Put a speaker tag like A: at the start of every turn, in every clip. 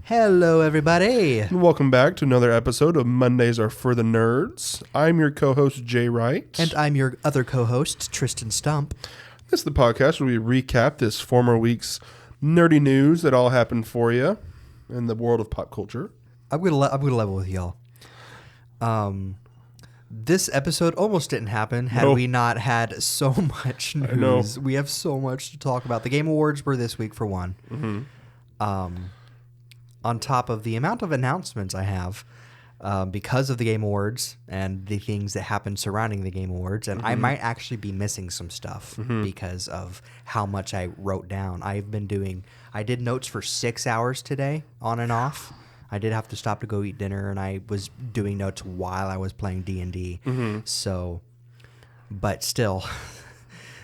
A: Hello, everybody.
B: And welcome back to another episode of Mondays Are For the Nerds. I'm your co-host, Jay Wright.
A: And I'm your other co-host, Tristan Stump.
B: This is the podcast where we recap this former week's nerdy news that all happened for you in the world of pop culture.
A: I'm gonna level with y'all. This episode almost didn't happen had we not had so much news.
B: I know.
A: We have so much to talk about. The Game Awards were this week for one. Mm-hmm. On top of the amount of announcements I have because of the Game Awards and the things that happened surrounding the Game Awards, and I might actually be missing some stuff because of how much I wrote down. I did notes for 6 hours today, on and off. I did have to stop to go eat dinner, and I was doing notes while I was playing D&D. So, but still,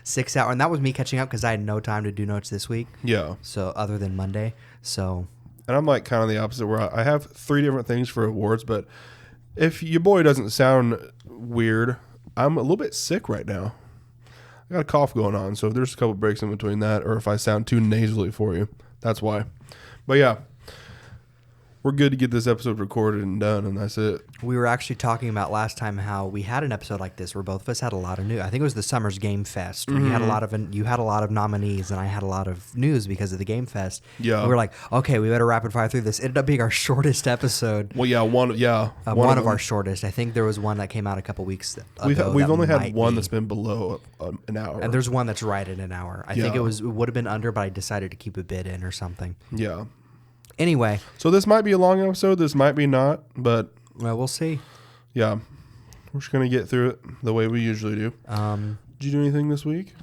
A: 6 hours, and that was me catching up because I had no time to do notes this week.
B: Yeah.
A: So other than Monday, so.
B: And I'm like kind of the opposite where I have 3 different things for awards, but if your boy doesn't sound weird, I'm a little bit sick right now. I got a cough going on, so if there's a couple breaks in between that, or if I sound too nasally for you, that's why. But yeah, we're good to get this episode recorded and done, and that's it.
A: We were actually talking about last time how we had an episode like this where both of us had a lot of news. I think it was the Summer's Game Fest. You had a lot of nominees, and I had a lot of news because of the Game Fest.
B: Yeah,
A: we were like, okay, we better rapid fire through this. It ended up being our shortest episode.
B: Well, yeah, one
A: of our shortest. I think there was one that came out a couple weeks ago.
B: We've only had one that's been below an hour,
A: and there's one that's right at an hour. I think it would have been under, but I decided to keep a bit in or something.
B: Yeah.
A: Anyway,
B: so this might be a long episode. This might be not, but
A: we'll see.
B: Yeah, we're just gonna get through it the way we usually do. Did you do anything this week?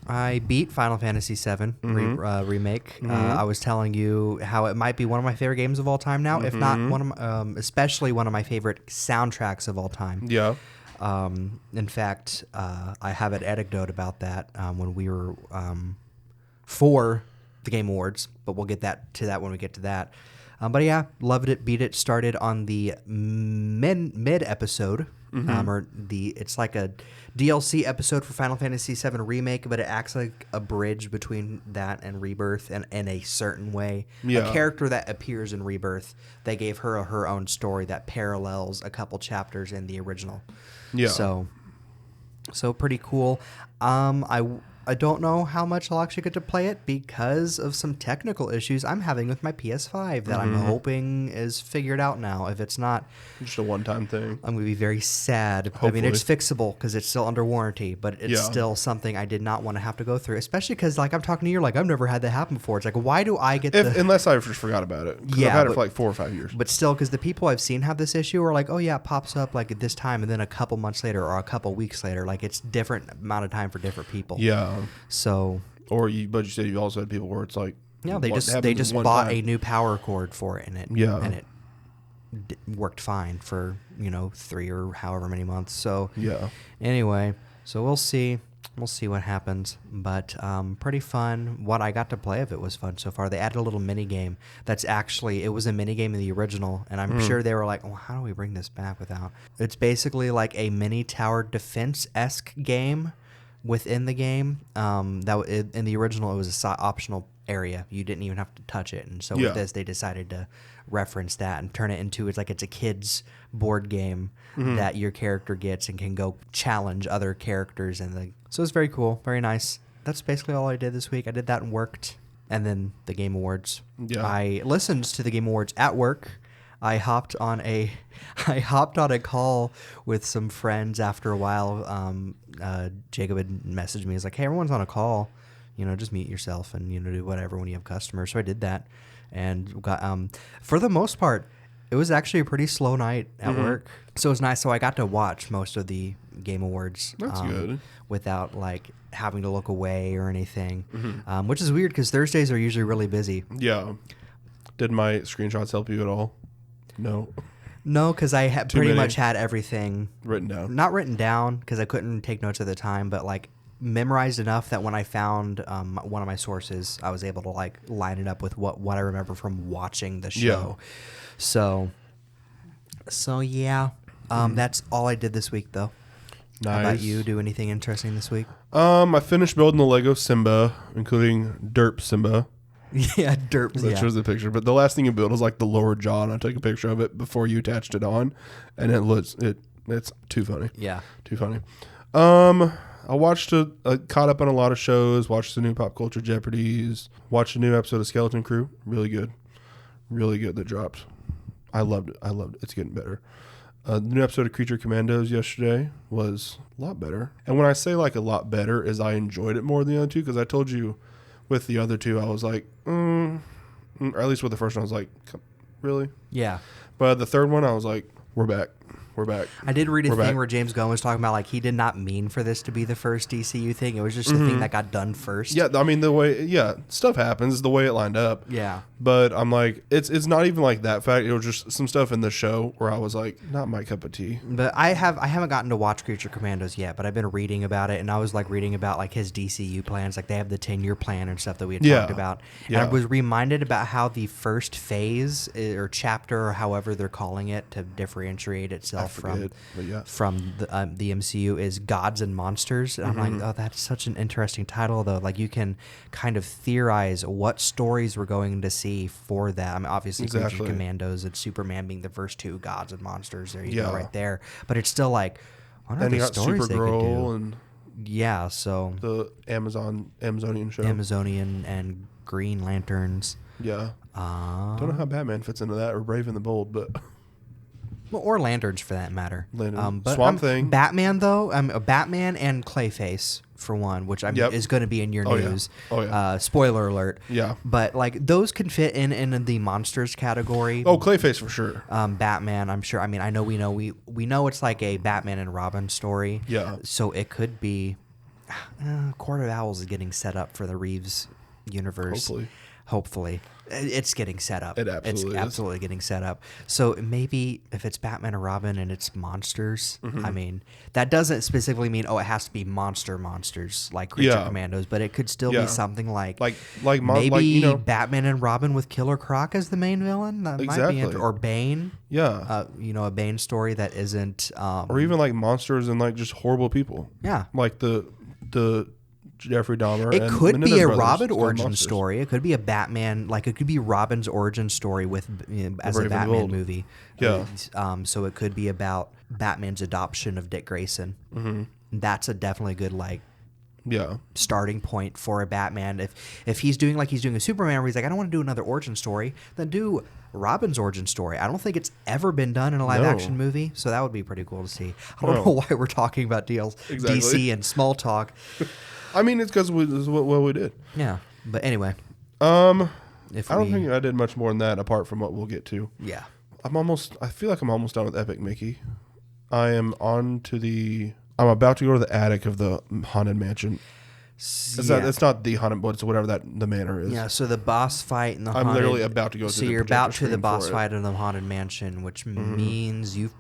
A: I beat Final Fantasy VII remake. I was telling you how it might be one of my favorite games of all time now, if not one of my, especially one of my favorite soundtracks of all time.
B: Yeah.
A: In fact, I have an anecdote about that when we were for the Game Awards, but we'll get to that when we get to that. But yeah, loved it, beat it. Started on the mid episode, it's like a DLC episode for Final Fantasy VII Remake, but it acts like a bridge between that and Rebirth, and in a certain way.
B: Yeah.
A: A character that appears in Rebirth, they gave her her own story that parallels a couple chapters in the original.
B: Yeah.
A: So pretty cool. I don't know how much I'll actually get to play it because of some technical issues I'm having with my PS5 that I'm hoping is figured out now. If it's not,
B: just a one-time thing,
A: I'm going to be very sad.
B: Hopefully.
A: I mean, it's fixable because it's still under warranty, but it's still something I did not want to have to go through, especially because, like, I'm talking to you, like, I've never had that happen before. It's like, why do I get
B: unless I just forgot about it.
A: Yeah,
B: I've had it for like 4 or 5 years.
A: But still, because the people I've seen have this issue are like, oh, yeah, it pops up, like, at this time, and then a couple months later or a couple weeks later. Like, it's different amount of time for different people.
B: Yeah.
A: So...
B: but you said you also had people where it's like,
A: yeah, they just bought a new power cord for it, and it worked fine for 3 or however many months. So anyway, so we'll see what happens, but pretty fun. What I got to play of it was fun so far. They added a little mini game it was a mini game in the original, and I'm sure they were like, well, how do we bring this back without? It's basically like a mini tower defense-esque game within the game. In the original, it was a optional area. You didn't even have to touch it. And so with this, they decided to reference that and turn it into it's a kid's board game that your character gets and can go challenge other characters. So it's very cool, very nice. That's basically all I did this week. I did that and worked. And then the Game Awards. Yeah. I listened to the Game Awards at work. I hopped on a call with some friends after a while. Jacob had messaged me. He's like, hey, everyone's on a call. Just mute yourself and, do whatever when you have customers. So I did that and got, for the most part, it was actually a pretty slow night at work. So it was nice. So I got to watch most of the Game Awards.
B: That's good.
A: Without like having to look away or anything, which is weird because Thursdays are usually really busy.
B: Yeah. Did my screenshots help you at all? No,
A: because I pretty much had everything
B: written down.
A: Not written down because I couldn't take notes at the time, but like memorized enough that when I found one of my sources, I was able to like line it up with what I remember from watching the show. Yeah. So yeah, that's all I did this week though. Nice. How about you? Do anything interesting this week?
B: I finished building the Lego Simba, including Derp Simba.
A: Yeah, derp.
B: That shows the picture. But the last thing you build is like the lower jaw, and I took a picture of it before you attached it on, and it's too funny.
A: Yeah,
B: too funny. I watched caught up on a lot of shows. Watched the new Pop Culture Jeopardies. Watched a new episode of Skeleton Crew. Really good, that dropped. I loved it. It's getting better. The new episode of Creature Commandos yesterday was a lot better. And when I say like a lot better, is I enjoyed it more than the other two, because I told you with the other two I was like, or at least with the first one I was like, really?
A: Yeah.
B: But the third one I was like, we're back.
A: I did read a thing where James Gunn was talking about like he did not mean for this to be the first DCU thing. It was just the thing that got done first.
B: Yeah, I mean stuff happens the way it lined up.
A: Yeah.
B: But I'm like, it's not even like that fact. It was just some stuff in the show where I was like, not my cup of tea.
A: But I haven't gotten to watch Creature Commandos yet, but I've been reading about it, and I was like reading about like his DCU plans. Like they have the 10-year plan and stuff that we had talked about. And I was reminded about how the first phase or chapter, or however they're calling it to differentiate itself from the MCU, is Gods and Monsters. And I'm like, oh, that's such an interesting title, though. Like you can kind of theorize what stories we're going to see for that. I mean, obviously, Creature Commandos and Superman being the first two Gods and Monsters. There you go, right there. But it's still like, what are the stories they could do? And so
B: the Amazonian show,
A: Amazonian and Green Lanterns.
B: Yeah. Don't know how Batman fits into that, or Brave and the Bold, but.
A: Well, or Lanterns for that matter.
B: But Swamp Thing.
A: Batman, though, Batman and Clayface, for one, which is going to be in your news.
B: Yeah. Oh, yeah.
A: Spoiler alert.
B: Yeah.
A: But, like, those can fit in the monsters category.
B: Oh, Clayface for sure.
A: Batman, I'm sure. I mean, we know it's like a Batman and Robin story.
B: Yeah.
A: So it could be... Court of Owls is getting set up for the Reeves universe. Hopefully. It's getting set up. It's absolutely getting set up. So maybe if it's Batman and Robin and it's monsters, I mean, that doesn't specifically mean, it has to be monsters like Creature Commandos, but it could still be something like maybe Batman and Robin with Killer Croc as the main villain. That might be or Bane.
B: Yeah.
A: A Bane story that isn't...
B: or even like monsters and like just horrible people.
A: Yeah.
B: Like the Jeffrey Dahmer.
A: It could be a Robin origin story. It could be a Batman, like it could be Robin's origin story with as a Batman movie.
B: Yeah.
A: So it could be about Batman's adoption of Dick Grayson.
B: Mm-hmm.
A: That's a definitely good starting point for a Batman. If he's doing a Superman where he's like, I don't want to do another origin story, then do Robin's origin story. I don't think it's ever been done in a live action movie, so that would be pretty cool to see. I don't know why we're talking about DC and small talk.
B: I mean, it's because this is what we did.
A: Yeah, but anyway.
B: I don't think I did much more than that, apart from what we'll get to.
A: Yeah.
B: I feel like I'm almost done with Epic Mickey. I'm about to go to the attic of the Haunted Mansion. It's not the Haunted, but it's whatever the manor is.
A: Yeah, so the boss fight in the
B: I'm literally about to go
A: so you're about to the boss fight in the Haunted Mansion, which means you've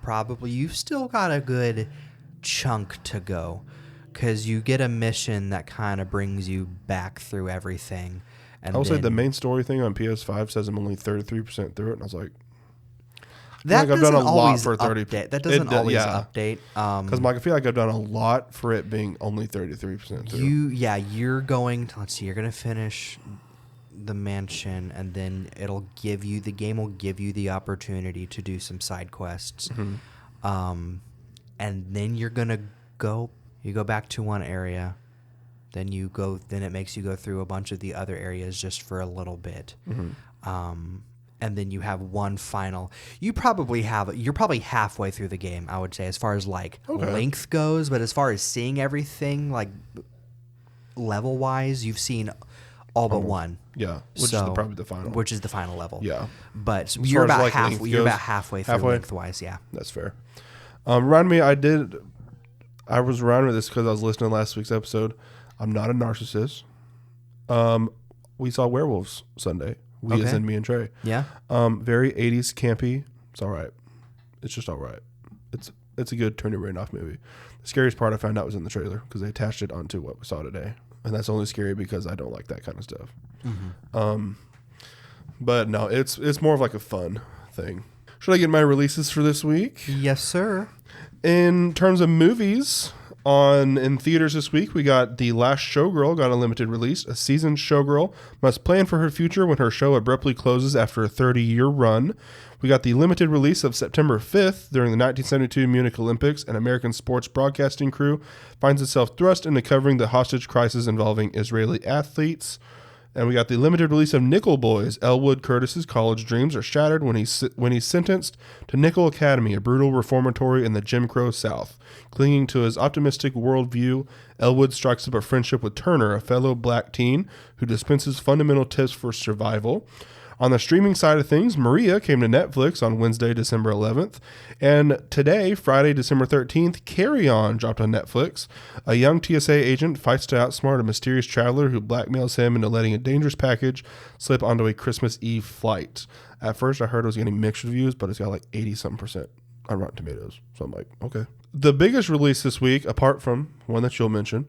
A: still got a good chunk to go. Because you get a mission that kind of brings you back through everything. And
B: I will say the main story thing on PS5 says I'm only 33% through it, and I was like,
A: that doesn't always update. That doesn't always update.
B: Because I feel like I've done a lot for it being only 33% through.
A: You're going to, you're going to finish the mansion, and then the game will give you the opportunity to do some side quests. And then you're going to go... You go back to one area, then it makes you go through a bunch of the other areas just for a little bit. And then you have one final. You're probably halfway through the game, I would say, as far as length goes, but as far as seeing everything like level wise, you've seen all but one.
B: Yeah, which is probably the final.
A: Which is the final level.
B: Yeah.
A: But you're about halfway through lengthwise, yeah.
B: That's fair. Remind me, I was around with this because I was listening to last week's episode. I'm not a narcissist. We saw Werewolves Sunday. As in me and Trey.
A: Yeah.
B: Very 80s campy. It's all right. It's just all right. It's a good turn your brain off movie. The scariest part I found out was in the trailer because they attached it onto what we saw today. And that's only scary because I don't like that kind of stuff. But no, it's more of like a fun thing. Should I get my releases for this week?
A: Yes, sir.
B: In terms of movies, In theaters this week, we got The Last Showgirl got a limited release. A seasoned showgirl must plan for her future when her show abruptly closes after a 30-year run. We got the limited release of September 5th. During the 1972 Munich Olympics, an American sports broadcasting crew finds itself thrust into covering the hostage crisis involving Israeli athletes. And we got the limited release of Nickel Boys. Elwood Curtis's college dreams are shattered when he's sentenced to Nickel Academy, a brutal reformatory in the Jim Crow South. Clinging to his optimistic worldview, Elwood strikes up a friendship with Turner, a fellow black teen who dispenses fundamental tips for survival. On the streaming side of things, Maria came to Netflix on Wednesday, December 11th. And today, Friday, December 13th, Carry On dropped on Netflix. A young TSA agent fights to outsmart a mysterious traveler who blackmails him into letting a dangerous package slip onto a Christmas Eve flight. At first, I heard it was getting mixed reviews, but it's got like 80-something% on Rotten Tomatoes. So I'm like, okay. The biggest release this week, apart from one that you'll mention,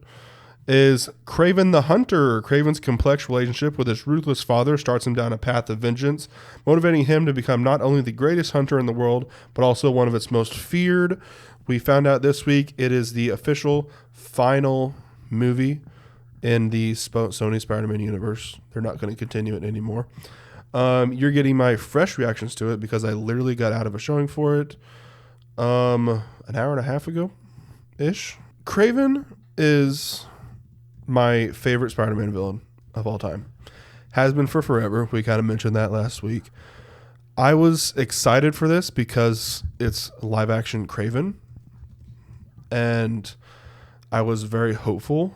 B: is Kraven the Hunter. Kraven's complex relationship with his ruthless father starts him down a path of vengeance, motivating him to become not only the greatest hunter in the world, but also one of its most feared. We found out this week it is the official final movie in the Sony Spider-Man universe. They're not going to continue it anymore. You're getting my fresh reactions to it because I literally got out of a showing for it an hour and a half ago-ish. Kraven is my favorite Spider-Man villain of all time. Has been for forever. We kind of mentioned that last week. I was excited for this because it's live action Kraven. And I was very hopeful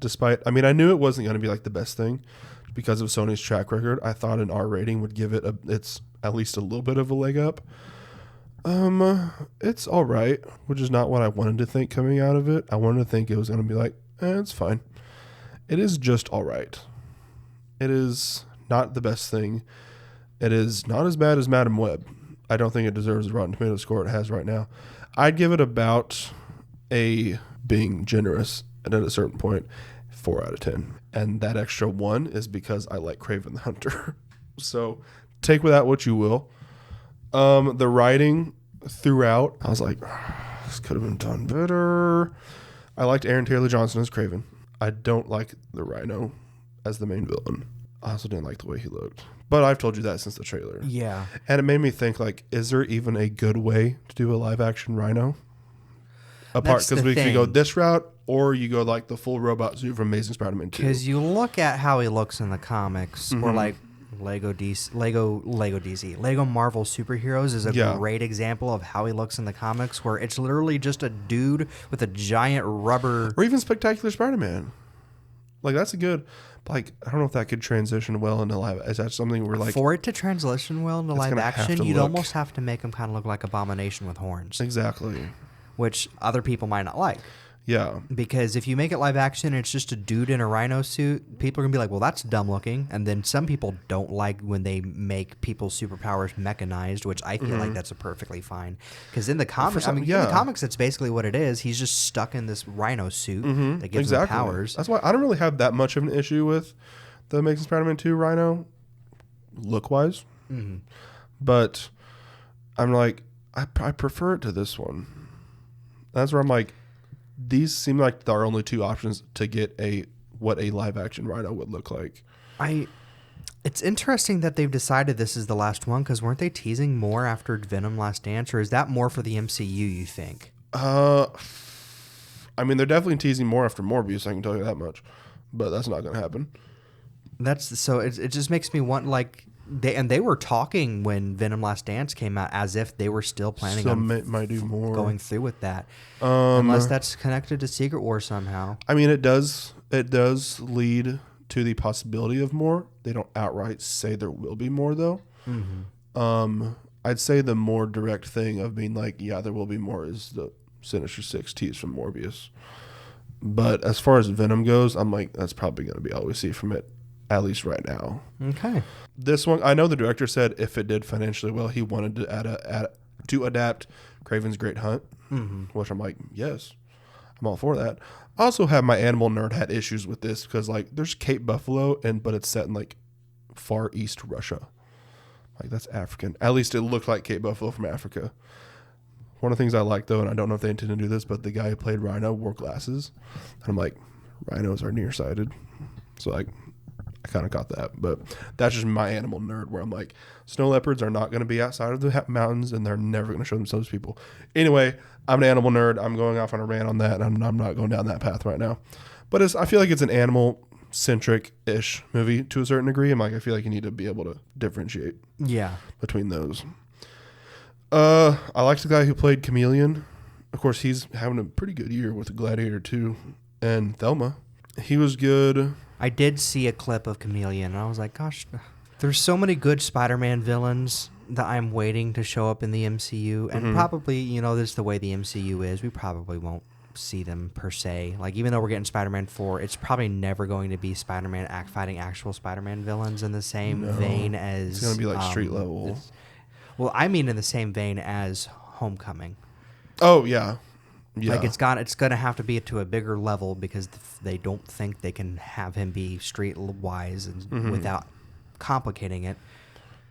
B: I knew it wasn't going to be like the best thing because of Sony's track record. I thought an R rating would give it it's at least a little bit of a leg up. It's all right, which is not what I wanted to think coming out of it. I wanted to think it was going to be like, it's fine. It is just all right. It is not the best thing. It is not as bad as Madam Web. I don't think it deserves the Rotten Tomatoes score it has right now. I'd give it about being generous, and at a certain point, 4 out of 10. And that extra 1 is because I like Kraven the Hunter. So take with that what you will. The writing throughout, I was like, this could have been done better. I liked Aaron Taylor Johnson as Kraven. I don't like the Rhino as the main villain. I also didn't like the way he looked. But I've told you that since the trailer.
A: Yeah.
B: And it made me think, like, is there even a good way to do a live-action Rhino? Apart, because we could go this route, or you go, like, the full robot suit from Amazing Spider-Man 2.
A: Because you look at how he looks in the comics, or, like, Lego Marvel Superheroes is a great example of how he looks in the comics, where it's literally just a dude with a giant rubber.
B: Or even Spectacular Spider-Man. Like, that's a good. Like, I don't know if that could transition well into live. Is that something where, like,
A: for it to transition well into live action, you'd almost have to make him kind of look like Abomination with horns.
B: Exactly.
A: Which other people might not like.
B: Yeah.
A: Because if you make it live action and it's just a dude in a rhino suit, people are going to be like, well, that's dumb looking. And then some people don't like when they make people's superpowers mechanized, which I feel like that's a perfectly fine. Because in the comics, in the comics, that's basically what it is. He's just stuck in this rhino suit that gives him powers.
B: That's why I don't really have that much of an issue with the Amazing Spider-Man 2 Rhino, look-wise. But I'm like, I prefer it to this one. That's where I'm like, these seem like our only two options to get what a live action Rhino would look like.
A: It's interesting that they've decided this is the last one, because weren't they teasing more after Venom Last Dance, or is that more for the MCU, you think?
B: I mean, they're definitely teasing more after Morbius, I can tell you that much. But that's not going to happen.
A: It just makes me want, like, they were talking when Venom Last Dance came out as if they were still planning on
B: might do more,
A: going through with that, unless that's connected to Secret War somehow.
B: I mean, it does lead to the possibility of more. They don't outright say there will be more, though. I'd say the more direct thing of being like, yeah, there will be more is the Sinister Six tease from Morbius. But as far as Venom goes, I'm like, that's probably going to be all we see from it, at least right now. Okay. This one, I know the director said if it did financially well, he wanted to adapt Kraven's Great Hunt, which I'm like, yes, I'm all for that. I also have my animal nerd hat issues with this because, like, there's Cape Buffalo, but it's set in, like, Far East Russia. Like, that's African. At least it looked like Cape Buffalo from Africa. One of the things I like, though, and I don't know if they intend to do this, but the guy who played Rhino wore glasses. And I'm like, rhinos are nearsighted. So, like, I kind of got that. But that's just my animal nerd, where I'm like, snow leopards are not going to be outside of the mountains, and they're never going to show themselves to people. Anyway, I'm an animal nerd. I'm going off on a rant on that, and I'm not going down that path right now. But I feel like it's an animal-centric-ish movie to a certain degree. I'm like, I feel like you need to be able to differentiate between those. I liked the guy who played Chameleon. Of course, he's having a pretty good year with Gladiator 2 and Thelma. He was good.
A: I did see a clip of Chameleon, and I was like, gosh, there's so many good Spider-Man villains that I'm waiting to show up in the MCU. And probably, this is the way the MCU is. We probably won't see them per se. Like, even though we're getting Spider-Man 4, it's probably never going to be Spider-Man fighting actual Spider-Man villains in the same vein as...
B: It's going to be like street level.
A: Well, I mean in the same vein as Homecoming.
B: Oh, yeah. Yeah.
A: Like, it's going to have to be to a bigger level because they don't think they can have him be street-wise and without complicating it.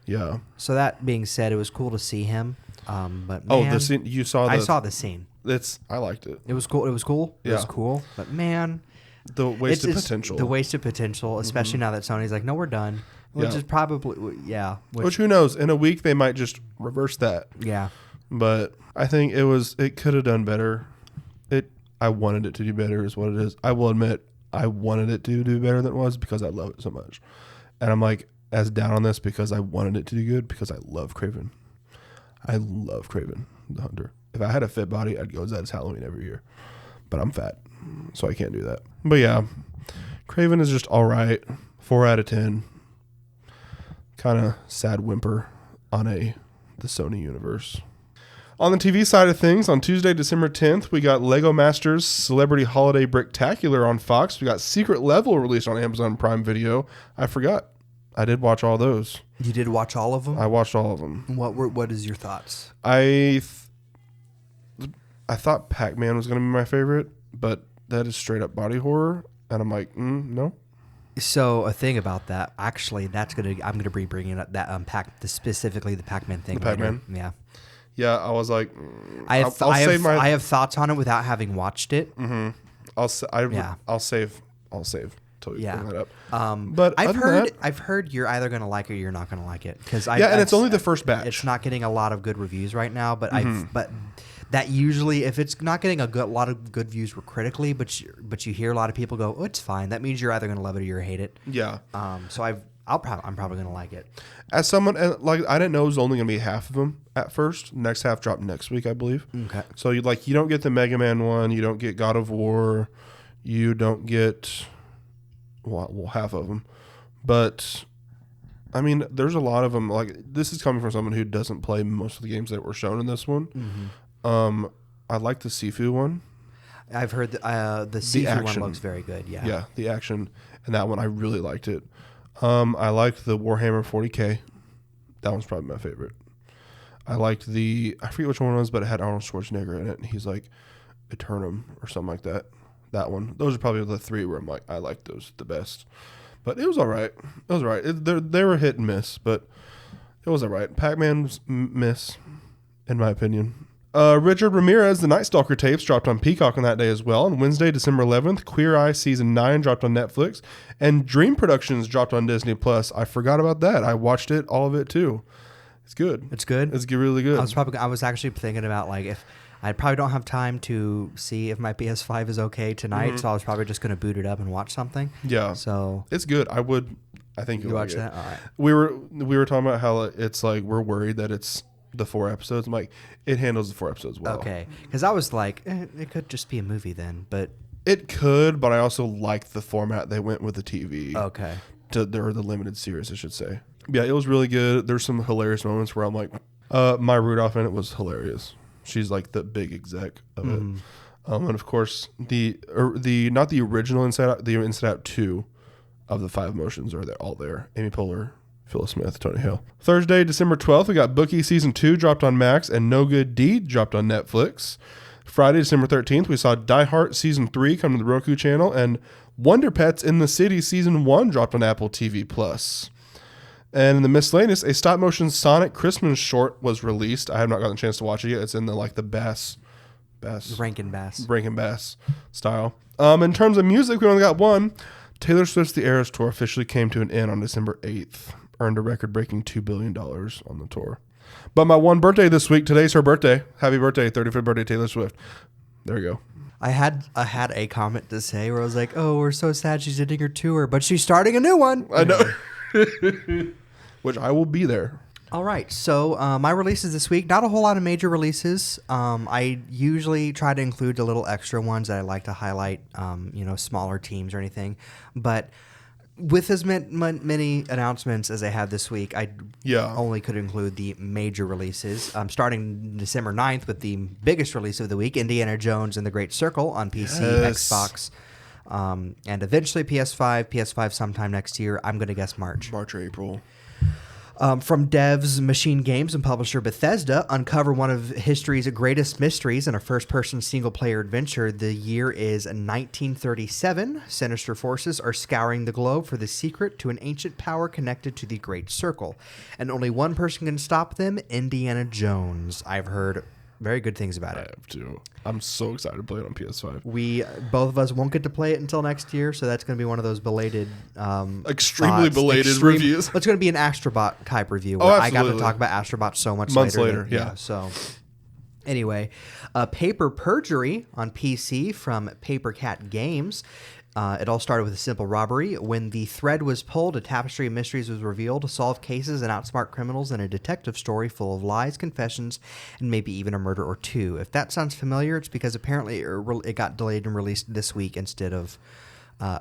B: Yeah.
A: So that being said, it was cool to see him. But
B: man, the scene you saw.
A: I saw the scene.
B: I liked it.
A: It was cool. It was cool.
B: Yeah.
A: It was cool. But man,
B: the wasted potential.
A: The wasted potential, especially now that Sony's like, no, we're done. Which is probably
B: Which who knows? In a week they might just reverse that.
A: Yeah.
B: But I think it could have done better. I wanted it to do better is what it is. I will admit I wanted it to do better than it was because I love it so much. And I'm like as down on this because I wanted it to do good because I love Kraven. I love Kraven the Hunter. If I had a fit body, I'd go as that as Halloween every year. But I'm fat, so I can't do that. But yeah, Kraven is just all right. 4 out of 10. Kind of sad whimper on the Sony universe. On the TV side of things, on Tuesday, December 10th, we got Lego Masters Celebrity Holiday Bricktacular on Fox. We got Secret Level released on Amazon Prime Video. I forgot. I did watch all those.
A: You did watch all of them?
B: I watched all of them.
A: What is your thoughts?
B: I thought Pac-Man was going to be my favorite, but that is straight up body horror, and I'm like, no.
A: So a thing about that, actually, I'm gonna be bringing up that specifically the Pac-Man thing.
B: The Pac-Man,
A: yeah.
B: Yeah, I was like,
A: I have thoughts on it without having watched it.
B: Mm-hmm. I'll save till you bring that up.
A: But I've heard you're either gonna like it or you're not gonna like it
B: and it's only the first batch.
A: It's not getting a lot of good reviews right now, but that usually, if it's not getting a lot of good views critically, but you hear a lot of people go, oh, it's fine. That means you're either gonna love it or you're hate it.
B: Yeah.
A: So I'm probably gonna like it.
B: As someone like I didn't know it was only gonna be half of them at first. Next half dropped next week, I believe.
A: Okay.
B: So you don't get the Mega Man one, you don't get God of War, you don't get half of them, but I mean there's a lot of them. Like this is coming from someone who doesn't play most of the games that were shown in this one. Mm-hmm. I like the Sifu one.
A: I've heard the Sifu one looks very good. Yeah.
B: Yeah, the action and that one I really liked it. I liked the Warhammer 40K. That one's probably my favorite. I liked I forget which one it was, but it had Arnold Schwarzenegger in it, and he's like Eternum or something like that. That one. Those are probably the 3 where I'm like, I like those the best. But it was all right. It was all right. They were hit and miss, but it was all right. Pac-Man's miss, in my opinion. Richard Ramirez, The Night Stalker tapes dropped on Peacock on that day as well. On Wednesday, December 11th, Queer Eye Season 9 dropped on Netflix. And Dream Productions dropped on Disney+. I forgot about that. I watched it, all of it, too. It's good.
A: It's good?
B: It's really good.
A: I was actually thinking about, like, if I probably don't have time to see if my PS5 is okay tonight, so I was probably just going to boot it up and watch something.
B: Yeah.
A: So
B: it's good. I think you'll
A: watch
B: like
A: that? All right.
B: We were talking about how it's like we're worried that it's the 4 episodes. I'm like, it handles the 4 episodes well.
A: Okay. Because I was like, it could just be a movie then, but...
B: It could, but I also like the format they went with the TV.
A: Okay.
B: Or the limited series, I should say. Yeah, it was really good. There's some hilarious moments where I'm like, Maya Rudolph in it was hilarious. She's like the big exec of it. And of course, not the original Inside Out, the Inside Out 2 of the 5 motions are all there. Amy Poehler, Phyllis Smith, Tony Hale. Thursday, December 12th, we got Bookie Season 2 dropped on Max and No Good Deed dropped on Netflix. Friday, December 13th, we saw Die Hard Season 3 come to the Roku channel, and Wonder Pets in the City Season 1 dropped on Apple TV+. And in the miscellaneous, a stop-motion Sonic Christmas short was released. I have not gotten a chance to watch it yet. It's in the Bass
A: Rankin Bass
B: style. In terms of music, we only got one. Taylor Swift's The Eras Tour officially came to an end on December 8th. Earned a record-breaking $2 billion on the tour. But my one birthday this week, today's her birthday. Happy birthday, 35th birthday, Taylor Swift. There you go.
A: I had a comment to say where I was like, oh, we're so sad she's ending her tour, but she's starting a new one.
B: I know. Which I will be there.
A: All right. So my releases this week, not a whole lot of major releases. I usually try to include the little extra ones that I like to highlight, smaller teams or anything. But with as many announcements as I have this week, I only could include the major releases. Starting December 9th with the biggest release of the week, Indiana Jones and the Great Circle on PC, Xbox, and eventually PS5 sometime next year. I'm going to guess March
B: or April.
A: From devs Machine Games and publisher Bethesda, uncover one of history's greatest mysteries in a first-person single-player adventure. The year is 1937. Sinister forces are scouring the globe for the secret to an ancient power connected to the Great Circle, and only one person can stop them, Indiana Jones. I've heard very good things about it.
B: I have too. I'm so excited to play it on PS5.
A: Both of us won't get to play it until next year, so that's going to be one of those belated,
B: extremely belated reviews.
A: It's going to be an Astrobot type review.
B: Where I
A: got to talk about Astrobot so much
B: months later. Yeah.
A: So anyway, Paper Perjury on PC from Paper Cat Games. It all started with a simple robbery. When the thread was pulled, a tapestry of mysteries was revealed to solve cases and outsmart criminals in a detective story full of lies, confessions, and maybe even a murder or two. If that sounds familiar, it's because apparently it got delayed and released this week instead of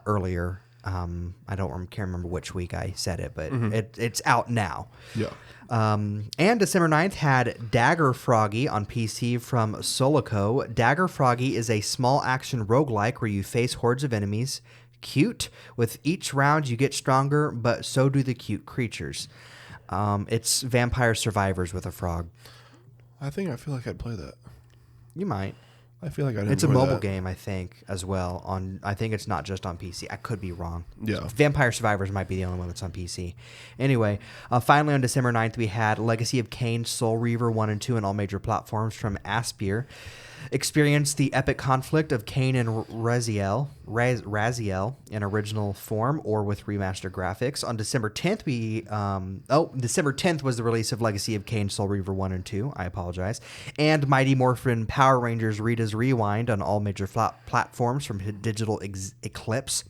A: earlier. I can't remember which week I said it, but it's out now.
B: Yeah.
A: And December 9th had Dagger Froggy on PC from Solico. Dagger Froggy is a small action roguelike where you face hordes of enemies. Cute. With each round you get stronger, but so do the cute creatures. It's Vampire Survivors with a frog.
B: I feel like I'd play that.
A: You might.
B: I feel like
A: it's a mobile game, I think, as well. I think it's not just on PC. I could be wrong.
B: Yeah.
A: Vampire Survivors might be the only one that's on PC. Anyway, finally on December 9th, we had Legacy of Kain, Soul Reaver 1 and 2 on all major platforms from Aspyr. Experience the epic conflict of Kain and Raziel in original form or with remastered graphics. On December 10th, December 10th was the release of Legacy of Kain, Soul Reaver 1 and 2. I apologize. And Mighty Morphin Power Rangers Rita's Rewind on all major platforms from Digital Eclipse.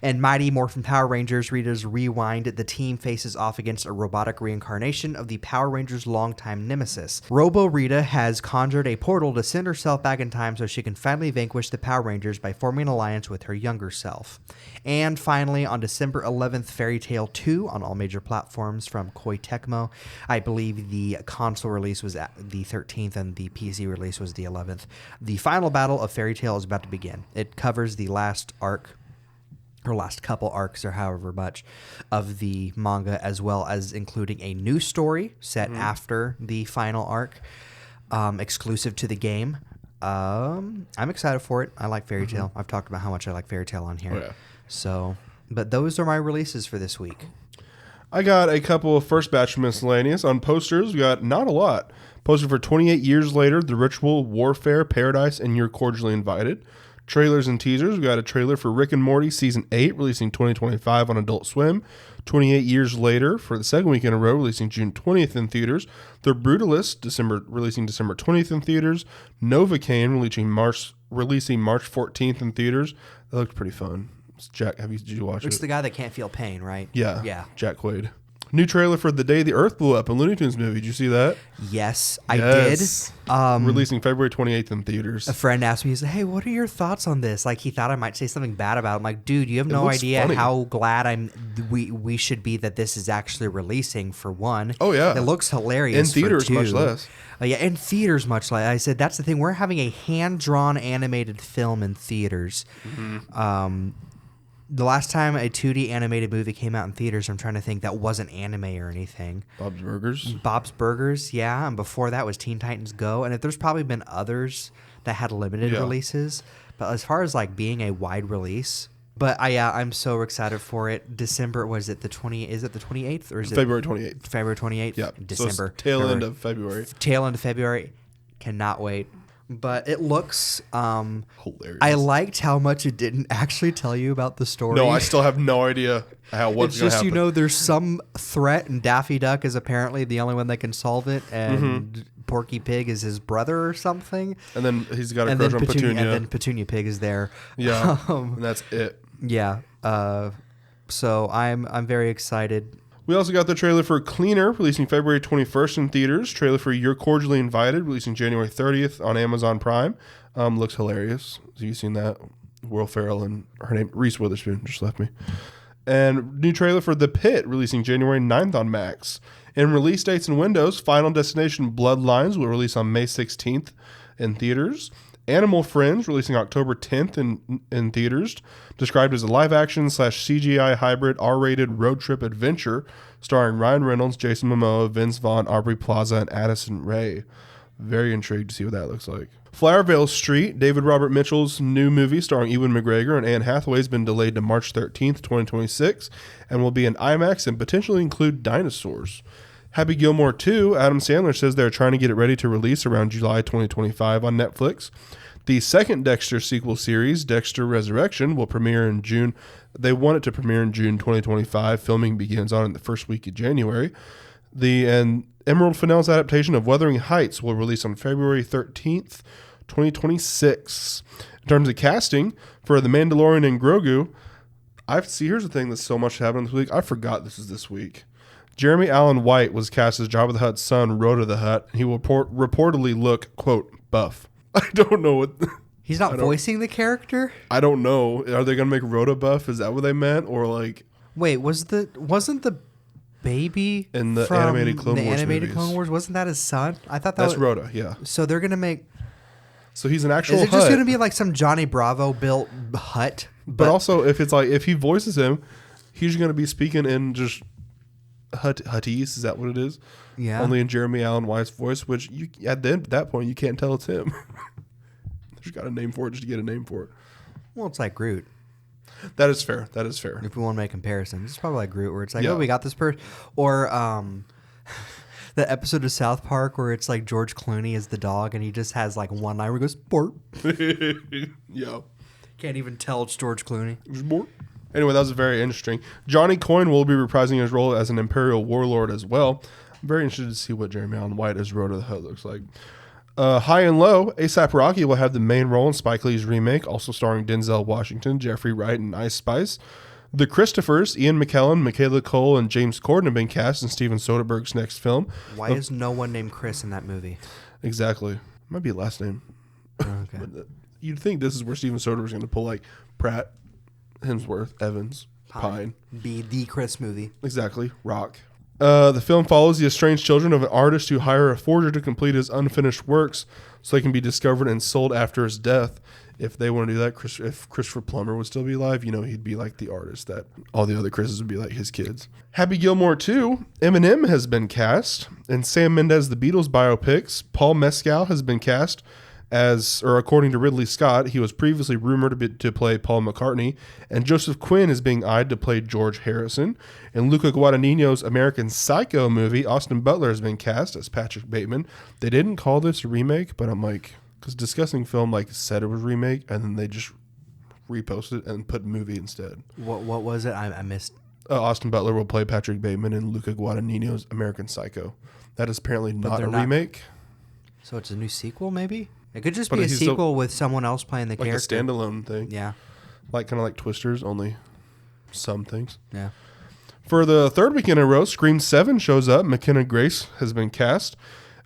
A: And Mighty Morphin Power Rangers Rita's Rewind, the team faces off against a robotic reincarnation of the Power Rangers' longtime nemesis. Robo Rita has conjured a portal to send herself back in time so she can finally vanquish the Power Rangers by forming an alliance with her younger self. And finally, on December 11th, Fairy Tail 2 on all major platforms from Koei Tecmo. I believe the console release was at the 13th and the PC release was the 11th. The final battle of Fairy Tail is about to begin. It covers the last arc, or last couple arcs or however much of the manga, as well as including a new story set after the final arc, exclusive to the game. I'm excited for it. I like Fairy Tail. I've talked about how much I like Fairy Tail on here.
B: Oh, yeah.
A: So, but those are my releases for this week.
B: I got a couple of first batch miscellaneous. On posters, we got not a lot. Posted for 28 Years Later, The Ritual, Warfare, Paradise, and You're Cordially Invited. Trailers and teasers. We got a trailer for Rick and Morty Season 8, releasing 2025 on Adult Swim. 28 Years Later, for the second week in a row, releasing June 20th in theaters. The Brutalist, releasing December 20th in theaters. Novocaine, releasing March 14th in theaters. That looked pretty fun. Jack, did you watch it?
A: It's the guy that can't feel pain, right?
B: Yeah.
A: Yeah.
B: Jack Quaid. New trailer for The Day the Earth Blew Up, a Looney Tunes movie. Did you see that?
A: Yes, I did.
B: Releasing February 28th in theaters.
A: A friend asked me, he said, hey, what are your thoughts on this? Like, he thought I might say something bad about it. I'm like, dude, you have no idea how glad we should be that this is actually releasing, for one.
B: Oh, yeah.
A: It looks hilarious.
B: In theaters,
A: for two.
B: much less.
A: Yeah, in theaters, much less. I said, that's the thing. We're having a hand-drawn animated film in theaters. The last time a 2D animated movie came out in theaters, I'm trying to think, that wasn't anime or anything.
B: Bob's Burgers?
A: Bob's Burgers, yeah. And before that was Teen Titans Go. And there's probably been others that had limited releases. But as far as like being a wide release, But I'm so excited for it. December, was it the 20? Is it the 28th or is it
B: February 28th?
A: February 28th.
B: Yeah,
A: December.
B: So tail end of February.
A: Tail end of February. Cannot wait. But it looks
B: hilarious.
A: I liked how much it didn't actually tell you about the story.
B: No, I still have no idea what's going to happen.
A: You know, there's some threat, and Daffy Duck is apparently the only one that can solve it, and Porky Pig is his brother or something.
B: And then he's got a crush on Petunia.
A: And then Petunia Pig is there.
B: Yeah, and that's it.
A: Yeah. So I'm very excited.
B: We also got the trailer for Cleaner, releasing February 21st in theaters. Trailer for You're Cordially Invited, releasing January 30th on Amazon Prime. Looks hilarious. Have you seen that? Will Ferrell and her name, Reese Witherspoon, just left me. And new trailer for The Pit, releasing January 9th on Max. And release dates and windows, Final Destination Bloodlines will release on May 16th in theaters. Animal Friends, releasing October 10th in theaters, described as a live-action / CGI hybrid R-rated road trip adventure starring Ryan Reynolds, Jason Momoa, Vince Vaughn, Aubrey Plaza, and Addison Rae. Very intrigued to see what that looks like. Flowervale Street, David Robert Mitchell's new movie starring Ewan McGregor and Anne Hathaway has been delayed to March 13th, 2026, and will be in IMAX and potentially include dinosaurs. Happy Gilmore 2, Adam Sandler says they're trying to get it ready to release around July 2025 on Netflix. The second Dexter sequel series, Dexter Resurrection, will premiere in June. They want it to premiere in June 2025. Filming begins on in the first week of January. And Emerald Fennell's adaptation of Wuthering Heights will release on February 13th, 2026. In terms of casting, for The Mandalorian and Grogu, here's the thing that's so much happening this week. I forgot this is this week. Jeremy Allen White was cast as Jabba the Hutt's son, Rhoda the Hutt. He will reportedly look, quote, buff. I don't know what...
A: He's not voicing the character?
B: I don't know. Are they going to make Rhoda buff? Is that what they meant? Or like...
A: Wait, wasn't the baby
B: in the animated Clone Wars
A: animated Clone Wars, wasn't that his son? I thought that's
B: Rhoda, yeah.
A: So they're going to make...
B: So he's an actual
A: Is it
B: Hutt.
A: just going to be like some Johnny Bravo built Hutt?
B: But also, if it's like, if he voices him, he's going to be speaking in just... Huttese, is that what it is?
A: Yeah.
B: Only in Jeremy Allen White's voice, which at that point you can't tell it's him. There's got a name for it just to get a name for it.
A: Well, it's like Groot.
B: That is fair.
A: If we want to make comparisons, it's probably like Groot, where it's like, we got this person, or the episode of South Park where it's like George Clooney is the dog, and he just has like one line where he goes "Bort."
B: Yeah.
A: Can't even tell it's George Clooney.
B: Bort. Anyway, that was very interesting. Johnny Coyne will be reprising his role as an Imperial warlord as well. I'm very interested to see what Jeremy Allen White as Rhoda the Hutt looks like. High and Low, A$AP Rocky will have the main role in Spike Lee's remake, also starring Denzel Washington, Jeffrey Wright, and Ice Spice. The Christophers, Ian McKellen, Michaela Cole, and James Corden have been cast in Steven Soderbergh's next film.
A: Why is no one named Chris in that movie?
B: Exactly. Might be a last name.
A: Okay.
B: But, you'd think this is where Steven Soderbergh's going to pull like Pratt, Hemsworth, Evans, Pine.
A: Be the Chris movie.
B: Exactly. Rock. The film follows the estranged children of an artist who hire a forger to complete his unfinished works so they can be discovered and sold after his death. If they want to do that, if Christopher Plummer would still be alive, he'd be like the artist that all the other Chris's would be like his kids. Happy Gilmore 2, Eminem has been cast. In Sam Mendes, The Beatles biopics, Paul Mescal has been cast according to Ridley Scott, he was previously rumored to play Paul McCartney, and Joseph Quinn is being eyed to play George Harrison. In Luca Guadagnino's American Psycho movie, Austin Butler has been cast as Patrick Bateman. They didn't call this a remake, but I'm like, because Discussing Film said it was a remake, and then they just reposted it and put movie instead.
A: What was it? I missed.
B: Austin Butler will play Patrick Bateman in Luca Guadagnino's American Psycho. That is apparently not a remake.
A: So it's a new sequel, maybe? It could just be a sequel with someone else playing the character.
B: Like a standalone thing.
A: Yeah.
B: Kind of like Twisters, only some things.
A: Yeah.
B: For the third weekend in a row, Scream 7 shows up. McKenna Grace has been cast.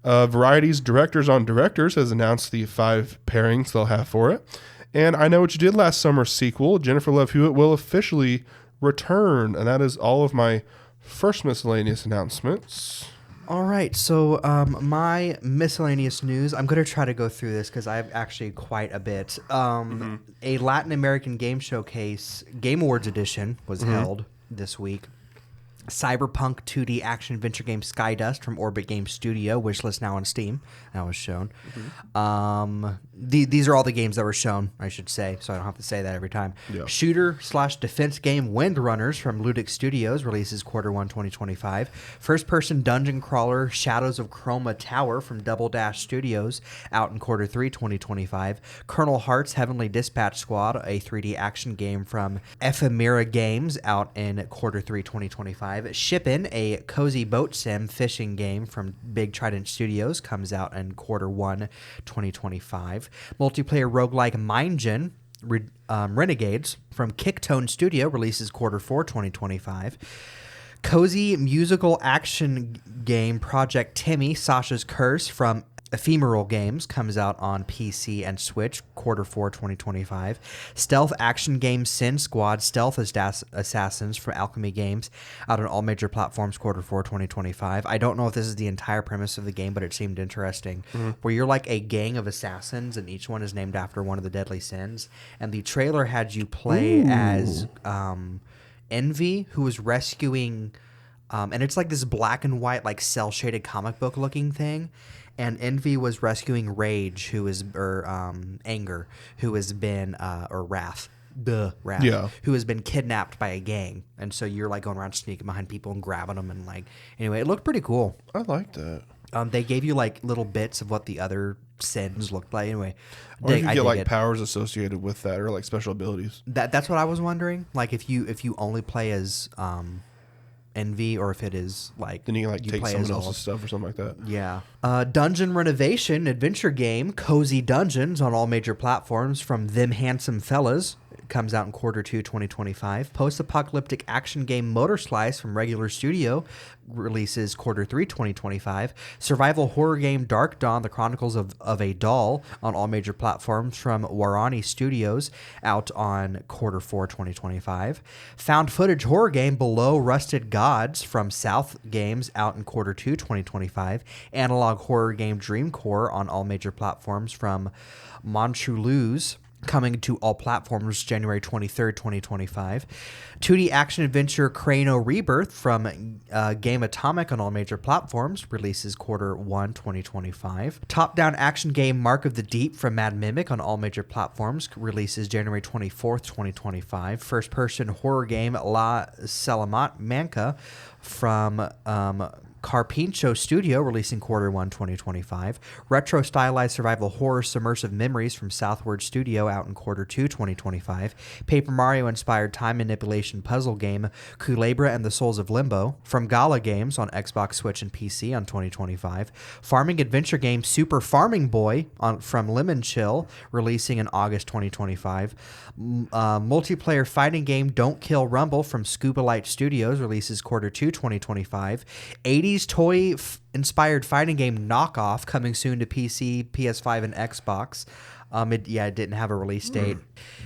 B: Variety's Directors on Directors has announced the 5 pairings they'll have for it. And I Know What You Did Last Summer sequel, Jennifer Love Hewitt, will officially return. And that is all of my first miscellaneous announcements.
A: All right, so my miscellaneous news, I'm going to try to go through this because I have actually quite a bit. A Latin American Game Showcase, Game Awards edition, was held this week. Cyberpunk 2D action-adventure game Skydust from Orbit Game Studio, wishlist now on Steam. That was shown. These are all the games that were shown, I should say, so I don't have to say that every time.
B: Yeah.
A: Shooter/defense game Windrunners from Ludic Studios releases Q1 2025. First-person dungeon crawler Shadows of Chroma Tower from Double Dash Studios out in Q3 2025. Colonel Hearts Heavenly Dispatch Squad, a 3D action game from Ephemera Games, out in Q3 2025. Shippin', a cozy boat sim fishing game from Big Trident Studios, comes out in Q1 2025. Multiplayer roguelike Mindgen Renegades from Kicktone Studio releases Q4 2025. Cozy musical action game Project Timmy Sasha's Curse from Ephemeral Games comes out on PC and Switch Q4 2025. Stealth action game Sin Squad Stealth Assassins from Alchemy Games out on all major platforms Q4 2025. I don't know if this is the entire premise of the game, but it seemed interesting. Where you're like a gang of assassins and each one is named after one of the deadly sins. And the trailer had you play as Envy, who was rescuing and it's like this black and white like cell shaded comic book looking thing. And Envy was rescuing Rage, Anger, who has been, or Wrath, who has been kidnapped by a gang. And so you're like going around sneaking behind people and grabbing them. And like, anyway, it looked pretty cool.
B: I like that.
A: They gave you like little bits of what the other sins looked like. Anyway,
B: or you get like powers associated with that or like special abilities.
A: That's what I was wondering. Like if you only play as, Envy, or if it is like
B: then you can like take someone else's stuff or something like that.
A: Yeah. Dungeon renovation adventure game Cozy Dungeons on all major platforms from Them Handsome Fellas. It comes out in Q2 2025. Post-apocalyptic action game Motor Slice from Regular Studio releases Q3 2025. Survival horror game Dark Dawn: The Chronicles of a Doll on all major platforms from Warani Studios out on Q4 2025. Found footage horror game Below Rusted Gods from South Games out in Q2 2025. Analog horror game Dreamcore on all major platforms from Montrulous, coming to all platforms January 23rd, 2025. 2D action-adventure Crano Rebirth from Game Atomic on all major platforms releases Q1 2025. Top-down action game Mark of the Deep from Mad Mimic on all major platforms releases January 24th, 2025. First-person horror game La Salamanca from Carpincho Studio releasing Q1 2025. Retro stylized survival horror Submersive Memories from Southward Studio out in Q2 2025. Paper Mario inspired time manipulation puzzle game Culebra and the Souls of Limbo from Gala Games on Xbox, Switch, and PC on 2025. Farming adventure game Super Farming Boy from Lemon Chill releasing in August 2025. Multiplayer fighting game Don't Kill Rumble from Scuba Light Studios releases Q2 2025. 80s toy-inspired fighting game Knockoff coming soon to PC, PS5, and Xbox. It didn't have a release date.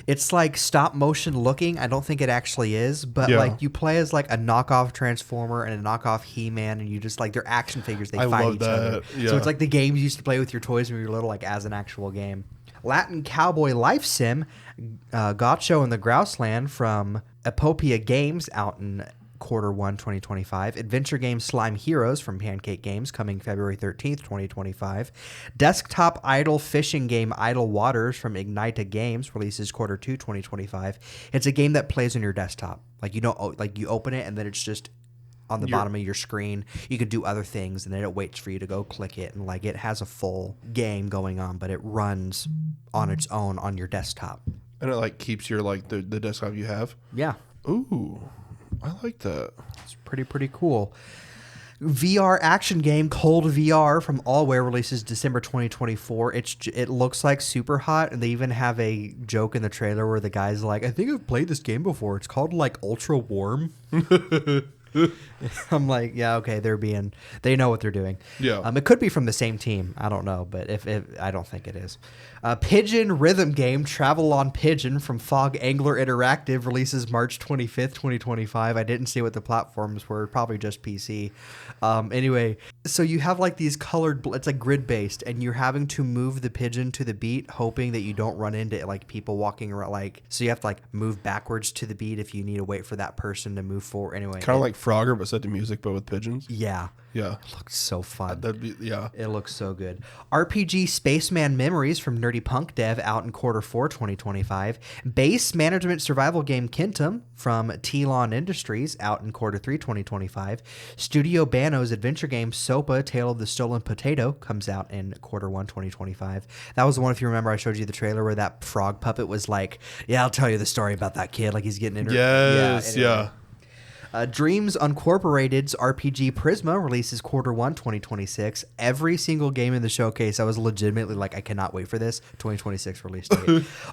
A: It's like stop motion looking. I don't think it actually is, but like you play as like a knockoff Transformer and a knockoff He-Man, and you just like they're action figures. They fight each other. Yeah. So it's like the games you used to play with your toys when you were little, like as an actual game. Latin Cowboy Life Sim, Gaucho in the Grouseland from Epopia Games out in Q1 2025. Adventure game Slime Heroes from Pancake Games coming February 13th, 2025. Desktop idle fishing game Idle Waters from Ignita Games releases Q2 2025. It's a game that plays on your desktop. Like you open it and then it's just on the bottom of your screen. You can do other things and then it waits for you to go click it, and like it has a full game going on, but it runs on its own on your desktop.
B: And it like keeps your like the desktop you have?
A: Yeah.
B: Ooh. I like that.
A: It's pretty cool. VR action game Cold VR from Allware releases December 2024. It looks like super hot, and they even have a joke in the trailer where the guy's like, I think I've played this game before. It's called like Ultra Warm. I'm like, yeah, okay, they know what they're doing.
B: Yeah.
A: It could be from the same team. I don't know, but if I don't think it is. Pigeon rhythm game Travel on Pigeon from Fog Angler Interactive releases March 25th, 2025. I didn't see what the platforms were, probably just PC. Anyway, so you have like these colored, it's like grid based, and you're having to move the pigeon to the beat, hoping that you don't run into like people walking around. Like, so you have to like move backwards to the beat if you need to wait for that person to move forward. Anyway,
B: kind of like Frogger, but set to music, but with pigeons.
A: Yeah.
B: Yeah.
A: It looks so fun.
B: That'd be, yeah.
A: It looks so good. RPG Spaceman Memories from Nerdy Punk Dev out in Q4 2025. Base management survival game Kintum from Telon Industries out in Q3 2025. Studio Bano's adventure game Sopa Tale of the Stolen Potato comes out in Q1 2025. That was the one, if you remember, I showed you the trailer where that frog puppet was like, yeah, I'll tell you the story about that kid. Like he's getting
B: Yes,
A: anyway.
B: yeah.
A: Dreams Uncorporated's RPG Prisma releases Q1 2026. Every single game in the showcase, I was legitimately like, I cannot wait for this 2026 release date.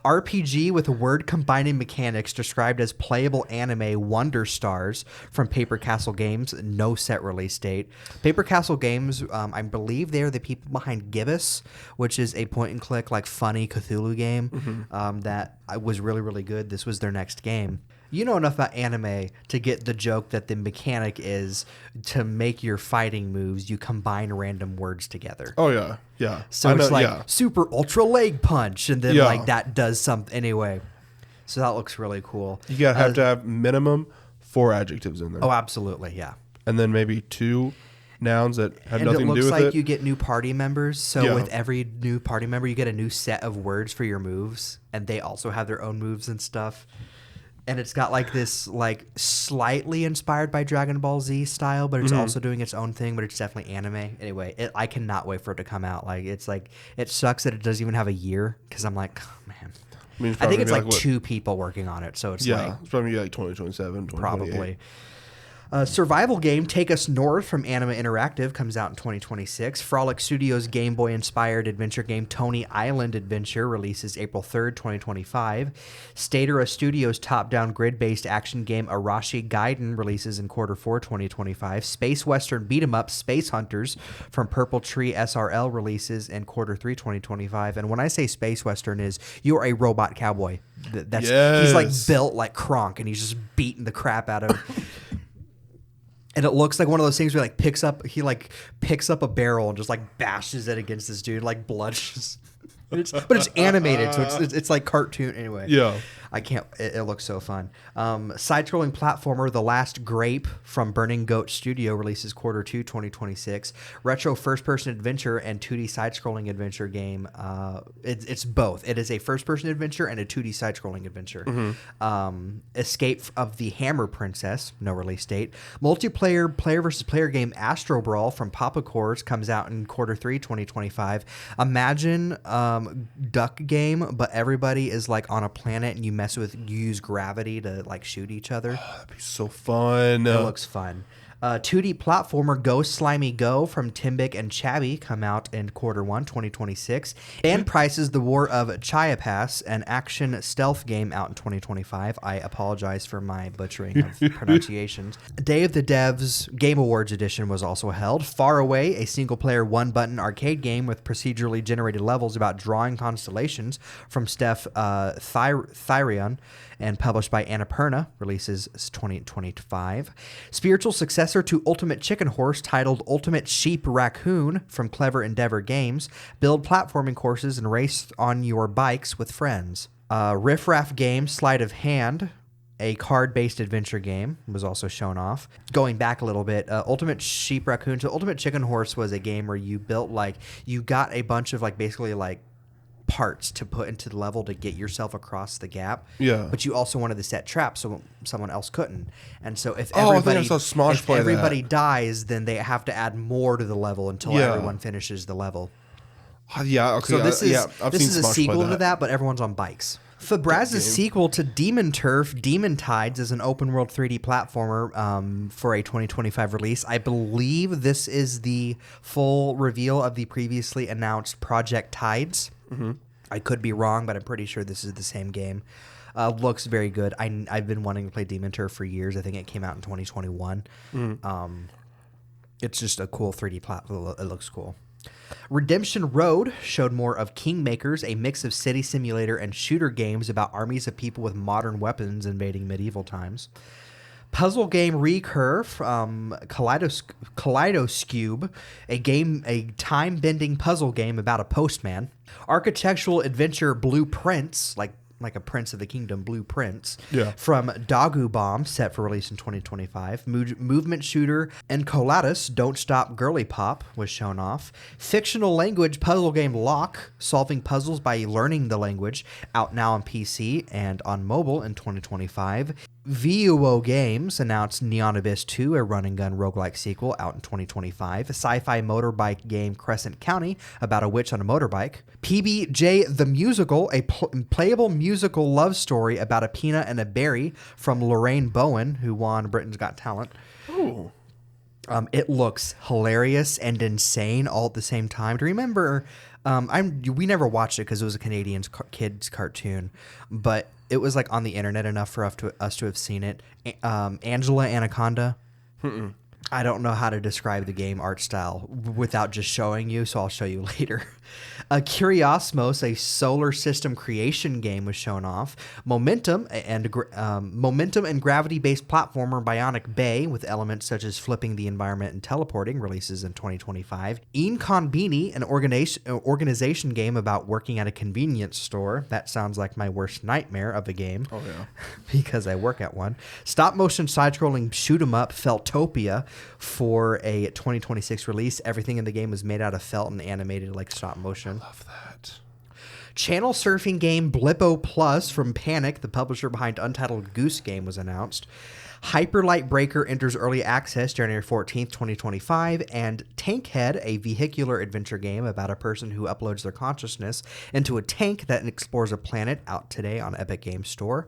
A: RPG with word combining mechanics described as playable anime Wonder Stars from Paper Castle Games. No set release date. Paper Castle Games, I believe they're the people behind Gibbous, which is a point and click like funny Cthulhu game that was really, really good. This was their next game. You know enough about anime to get the joke that the mechanic is to make your fighting moves, you combine random words together.
B: Oh, yeah. Yeah.
A: So it's like super ultra leg punch, and then like that does something. Anyway, so that looks really cool.
B: You gotta have to have minimum 4 adjectives in there.
A: Oh, absolutely. Yeah.
B: And then maybe 2 nouns that have
A: and
B: nothing to do with it.
A: it looks like you get new party members. So with every new party member, you get a new set of words for your moves, and they also have their own moves and stuff. And it's got like this like slightly inspired by Dragon Ball Z style, but it's also doing its own thing, but it's definitely anime. Anyway, I cannot wait for it to come out. Like it's like, it sucks that it doesn't even have a year, because I'm like, oh, man. I think it's like 2 people working on it, so it's like...
B: Yeah, it's probably like 2027, 2028.
A: Probably. Survival game Take Us North from Anima Interactive comes out in 2026. Frolic Studios Game Boy-inspired adventure game Tony Island Adventure releases April 3rd, 2025. Statera Studios top-down grid-based action game Arashi Gaiden releases in Q4 2025. Space Western beat-em-up Space Hunters from Purple Tree SRL releases in Q3 2025. And when I say Space Western is, you're a robot cowboy. He's like built like Kronk, and he's just beating the crap out of... And it looks like one of those things where he picks up a barrel and just like bashes it against this dude, like blood. But it's animated, so it's like cartoon anyway.
B: Yeah.
A: I can't. It looks so fun. Side-scrolling platformer The Last Grape from Burning Goat Studio releases Q2 2026. Retro first-person adventure and 2D side-scrolling adventure game. It's both. It is a first-person adventure and a 2D side-scrolling adventure. Escape of the Hammer Princess, no release date. Multiplayer player versus player game Astro Brawl from Papa Cores comes out in Q3 2025. Imagine duck game, but everybody is like on a planet and you use gravity to like shoot each other.
B: Oh, that'd be so fun.
A: It looks fun. 2D platformer Go Slimy Go from Timbic and Chabby come out in Q1 2026. Band Price's The War of Chiapas, an action stealth game out in 2025. I apologize for my butchering of pronunciations. Day of the Devs Game Awards edition was also held. Far Away, a single-player one-button arcade game with procedurally generated levels about drawing constellations from Steph Thyrion and published by Annapurna, releases 2025. Spiritual successor to Ultimate Chicken Horse titled Ultimate Sheep Raccoon from Clever Endeavor Games. Build platforming courses and race on your bikes with friends. Riff Raff game Sleight of Hand, a card-based adventure game, was also shown off. Going back a little bit, Ultimate Sheep Raccoon. So Ultimate Chicken Horse was a game where you built you got a bunch of basically parts to put into the level to get yourself across the gap.
B: Yeah.
A: But you also wanted to set traps so someone else couldn't. And so if everybody dies, then they have to add more to the level until everyone finishes the level.
B: Yeah. Okay.
A: So this is a sequel to that, but everyone's on bikes. Fabraz's sequel to Demon Turf, Demon Tides, is an open-world 3D platformer for a 2025 release. I believe this is the full reveal of the previously announced Project Tides. Mm-hmm. I could be wrong, but I'm pretty sure this is the same game. Looks very good. I've been wanting to play Demon Turf for years. I think it came out in 2021. Mm-hmm. It's just a cool 3D platform. It looks cool. Redemption Road showed more of Kingmakers, a mix of city simulator and shooter games about armies of people with modern weapons invading medieval times. Puzzle game Recur from Kaleidoscube, a time-bending puzzle game about a postman. Architectural adventure Blueprints, like like a Prince of the Kingdom blue prince.
B: Yeah.
A: From Dagu Bomb, set for release in 2025. Movement shooter and Colatus Don't Stop Girly Pop was shown off. Fictional language puzzle game Lock, solving puzzles by learning the language, out now on PC and on mobile in 2025. VUO Games announced Neon Abyss 2, a run-and-gun roguelike sequel, out in 2025. A sci-fi motorbike game Crescent County, about a witch on a motorbike. PBJ the Musical, a playable musical love story about a peanut and a berry from Lorraine Bowen, who won Britain's Got Talent.
B: Ooh.
A: It looks hilarious and insane all at the same time. Do you remember? We never watched it because it was a Canadian kids cartoon, but it was like on the internet enough for us to have seen it. Angela Anaconda. Mm-mm. I don't know how to describe the game art style without just showing you, so I'll show you later. Curiosmos, a solar system creation game, was shown off. Momentum and gravity-based platformer Bionic Bay, with elements such as flipping the environment and teleporting, releases in 2025. Inconbini, an organization game about working at a convenience store. That sounds like my worst nightmare of a game.
B: Oh, yeah.
A: Because I work at one. Stop-motion side-scrolling shoot-'em-up Feltopia for a 2026 release. Everything in the game was made out of felt and animated like stop motion.
B: I love that.
A: Channel surfing game Blippo Plus from Panic, the publisher behind Untitled Goose Game, was announced. Hyperlight Breaker enters early access January 14th, 2025, and Tankhead, a vehicular adventure game about a person who uploads their consciousness into a tank that explores a planet, out today on Epic Games Store.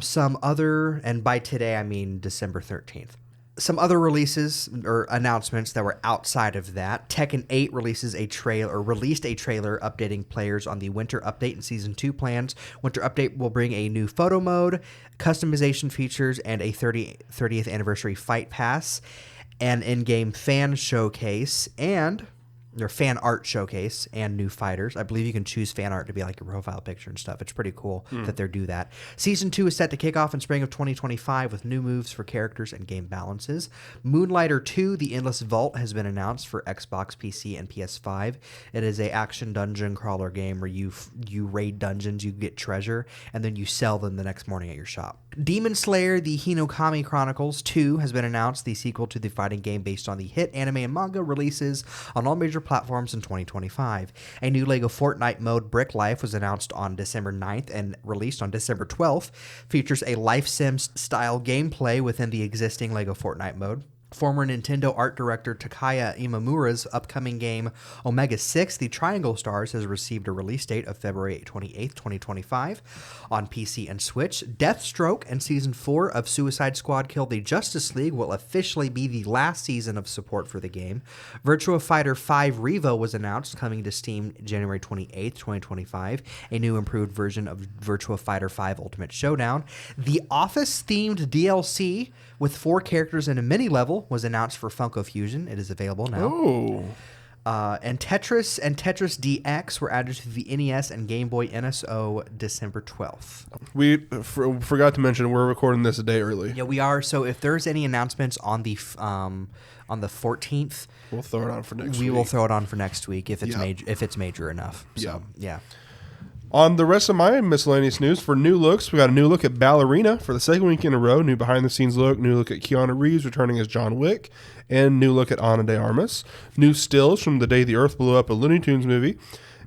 A: Some other, and by today I mean December 13th. Some other releases or announcements that were outside of that. Tekken 8 released a trailer updating players on the Winter Update and Season 2 plans. Winter Update will bring a new photo mode, customization features, and a 30th anniversary fight pass, an in-game fan showcase, and their fan art showcase, and new fighters. I believe you can choose fan art to be like your profile picture and stuff. It's pretty cool that they do that. Season 2 is set to kick off in spring of 2025 with new moves for characters and game balances. Moonlighter 2, The Endless Vault, has been announced for Xbox, PC, and PS5. It is a action dungeon crawler game where you raid dungeons, you get treasure, and then you sell them the next morning at your shop. Demon Slayer, The Hinokami Chronicles 2 has been announced, the sequel to the fighting game based on the hit anime and manga, releases on all major platforms in 2025. A new LEGO Fortnite mode, Brick Life, was announced on December 9th and released on December 12th. Features a Life Sims style gameplay within the existing LEGO Fortnite mode. Former Nintendo art director Takaya Imamura's upcoming game Omega 6, The Triangle Stars, has received a release date of February 28th, 2025 on PC and Switch. Deathstroke and Season 4 of Suicide Squad Kill the Justice League will officially be the last season of support for the game. Virtua Fighter 5 Revo was announced, coming to Steam January 28th, 2025. A new improved version of Virtua Fighter 5 Ultimate Showdown. The Office-themed DLC with 4 characters in a mini-level was announced for Funko Fusion. It is available now.
B: Oh.
A: And Tetris and Tetris DX were added to the NES and Game Boy NSO December 12th.
B: We forgot to mention we're recording this a day early.
A: Yeah, we are. So if there's any announcements on the 14th,
B: we'll throw it on for next week.
A: We will throw it on for next week if it's major enough. So, yeah.
B: On the rest of my miscellaneous news, for new looks, we got a new look at Ballerina for the second week in a row, new behind-the-scenes look, new look at Keanu Reeves returning as John Wick, and new look at Ana de Armas, new stills from the day the Earth blew up, a Looney Tunes movie,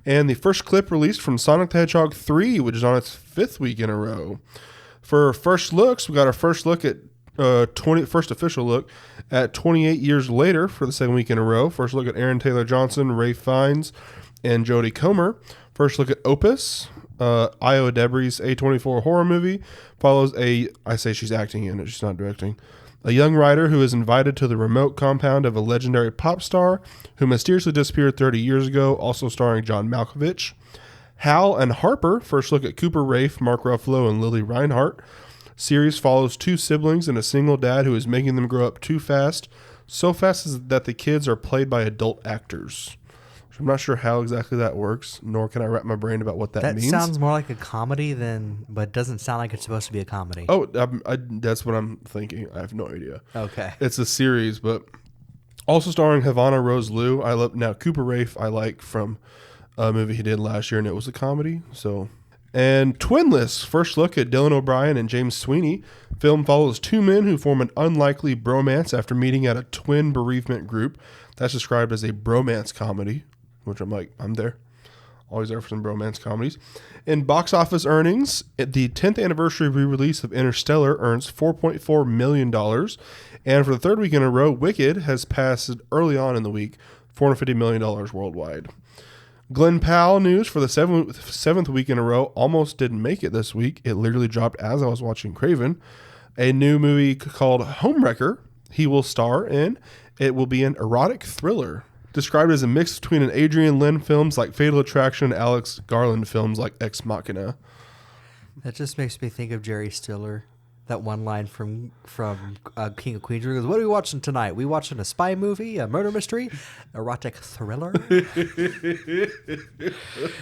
B: and the first clip released from Sonic the Hedgehog 3, which is on its 5th week in a row. For first looks, we got our first look at first official look at 28 years later for the second week in a row. First look at Aaron Taylor Johnson, Ray Fiennes, and Jodie Comer. First look at Opus, Io Debris' A24 horror movie, follows I say she's acting in it, she's not directing, a young writer who is invited to the remote compound of a legendary pop star who mysteriously disappeared 30 years ago, also starring John Malkovich. Hal and Harper, first look at Cooper Raiff, Mark Ruffalo, and Lily Reinhart. Series follows 2 siblings and a single dad who is making them grow up too fast, so fast that the kids are played by adult actors. I'm not sure how exactly that works, nor can I wrap my brain about what that means.
A: That sounds more like a comedy but it doesn't sound like it's supposed to be a comedy.
B: Oh, that's what I'm thinking. I have no idea.
A: Okay.
B: It's a series, but also starring Havana Rose Liu. Cooper Raiff I like from a movie he did last year, and it was a comedy. So, And Twinless, first look at Dylan O'Brien and James Sweeney. Film follows two men who form an unlikely bromance after meeting at a twin bereavement group. That's described as a bromance comedy, which I'm like, I'm there. Always there for some bromance comedies. In box office earnings, the 10th anniversary re-release of Interstellar earns $4.4 million. And for the third week in a row, Wicked has passed early on in the week $450 million worldwide. Glenn Powell news for the seventh week in a row almost didn't make it this week. It literally dropped as I was watching Kraven. A new movie called Homewrecker he will star in. It will be an erotic thriller described as a mix between an Adrian Lyne films like Fatal Attraction and Alex Garland films like Ex Machina.
A: That just makes me think of Jerry Stiller. That one line from King of Queens where he goes, "What are we watching tonight? We watching a spy movie, a murder mystery, erotic thriller?"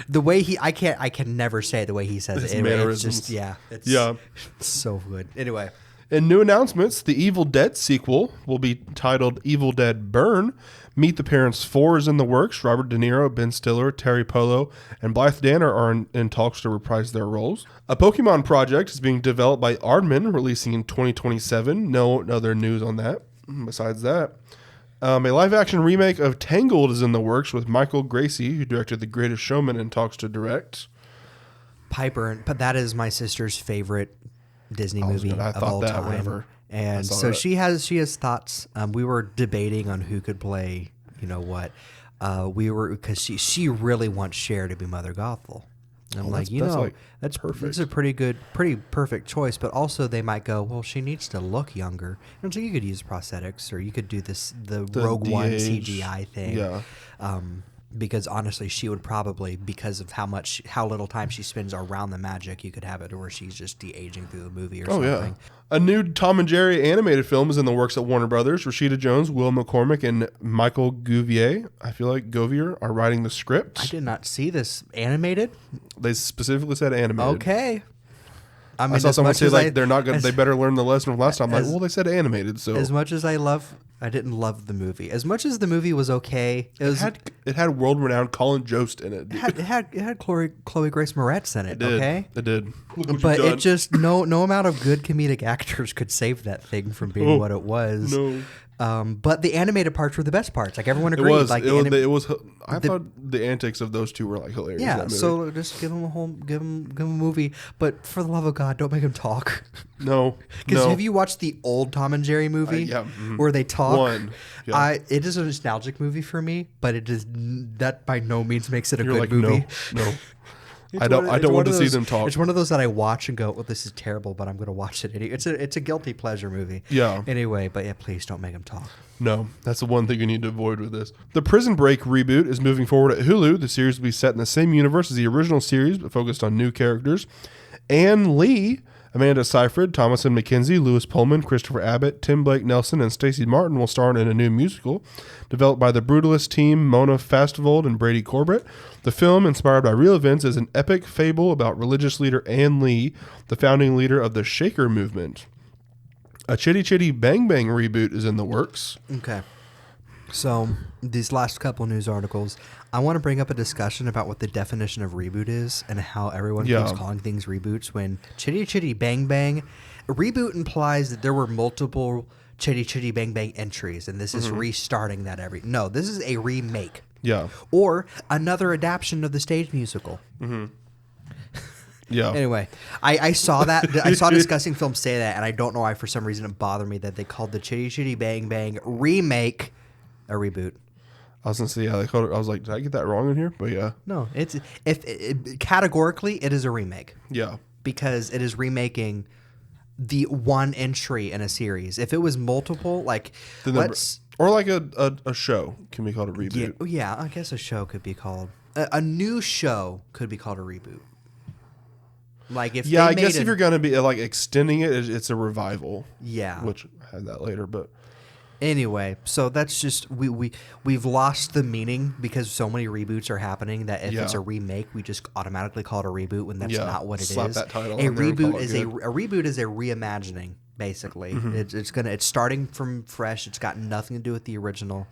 A: The way I can never say it the way he says it. It's just it's so good. Anyway,
B: in new announcements, the Evil Dead sequel will be titled Evil Dead Burn. Meet the Parents 4 is in the works. Robert De Niro, Ben Stiller, Terry Polo, and Blythe Danner are in talks to reprise their roles. A Pokemon project is being developed by Aardman, releasing in 2027. No other news on that besides that. A live-action remake of Tangled is in the works with Michael Gracie, who directed The Greatest Showman, and talks to direct.
A: But that is my sister's favorite Disney movie of all time.
B: Whenever
A: and so she has thoughts. We were debating on who could play, you know what. Because she really wants Cher to be Mother Gothel. And I'm that's perfect. That's a pretty perfect choice. But also they might go, well, she needs to look younger. And so you could use prosthetics, or you could do the Rogue One CGI thing. Yeah. Because honestly, she would probably, because of how little time she spends around the magic, you could have it where she's just de-aging through the movie or something. Yeah.
B: A new Tom and Jerry animated film is in the works at Warner Brothers. Rashida Jones, Will McCormick, and Michael Gouvier, are writing the script.
A: I did not see this animated.
B: They specifically said animated.
A: Okay.
B: I saw someone say they're not good. They better learn the lesson from last time. I'm like, well, they said animated. So
A: as much as I didn't love the movie. As much as the movie was okay,
B: it had world-renowned Colin Jost in it.
A: It had Chloe Grace Moretz in it. Okay,
B: it did.
A: But it just no amount of good comedic actors could save that thing from being what it was.
B: No.
A: But the animated parts were the best parts. Like everyone agreed.
B: I thought the antics of those two were like hilarious.
A: Yeah. So just give them a movie. But for the love of God, don't make them talk.
B: No.
A: Because have you watched the old Tom and Jerry movie where they talk? It is a nostalgic movie for me, but that by no means makes it a good movie.
B: No. I don't want to see them talk.
A: It's one of those that I watch and go, well, this is terrible, but I'm going to watch it anyway. It's a guilty pleasure movie.
B: Yeah.
A: Anyway, but yeah, please don't make them talk.
B: No, that's the one thing you need to avoid with this. The Prison Break reboot is moving forward at Hulu. The series will be set in the same universe as the original series, but focused on new characters. Ann Lee, Amanda Seyfried, Thomasin McKenzie, Lewis Pullman, Christopher Abbott, Tim Blake Nelson, and Stacey Martin will star in a new musical developed by the Brutalist team Mona Fastvold and Brady Corbett. The film, inspired by real events, is an epic fable about religious leader Ann Lee, the founding leader of the Shaker movement. A Chitty Chitty Bang Bang reboot is in the works.
A: Okay. So these last couple news articles, I want to bring up a discussion about what the definition of reboot is and how everyone keeps calling things reboots when Chitty Chitty Bang Bang. A reboot implies that there were multiple Chitty Chitty Bang Bang entries and this is restarting that No, this is a remake.
B: Yeah.
A: Or another adaptation of the stage musical.
B: Mm-hmm. Yeah.
A: Anyway, I saw that. I saw Discussing Film say that, and I don't know why for some reason it bothered me that they called the Chitty Chitty Bang Bang remake a reboot.
B: I was gonna say they called it. I was like, did I get that wrong in here? But yeah.
A: No, categorically it is a remake.
B: Yeah.
A: Because it is remaking the one entry in a series. If it was multiple, like
B: or like a show can be called a reboot.
A: Yeah, I guess a show could be called a new show could be called a reboot. Like if
B: I guess if you're gonna be like extending it's a revival.
A: Yeah,
B: which I had that later, but
A: anyway, so that's just we've lost the meaning because so many reboots are happening that if it's a remake, we just automatically call it a reboot when that's not what it
B: Slap
A: is.
B: That title
A: a reboot is a reboot is a reimagining. Basically, it's starting from fresh. It's got nothing to do with the original.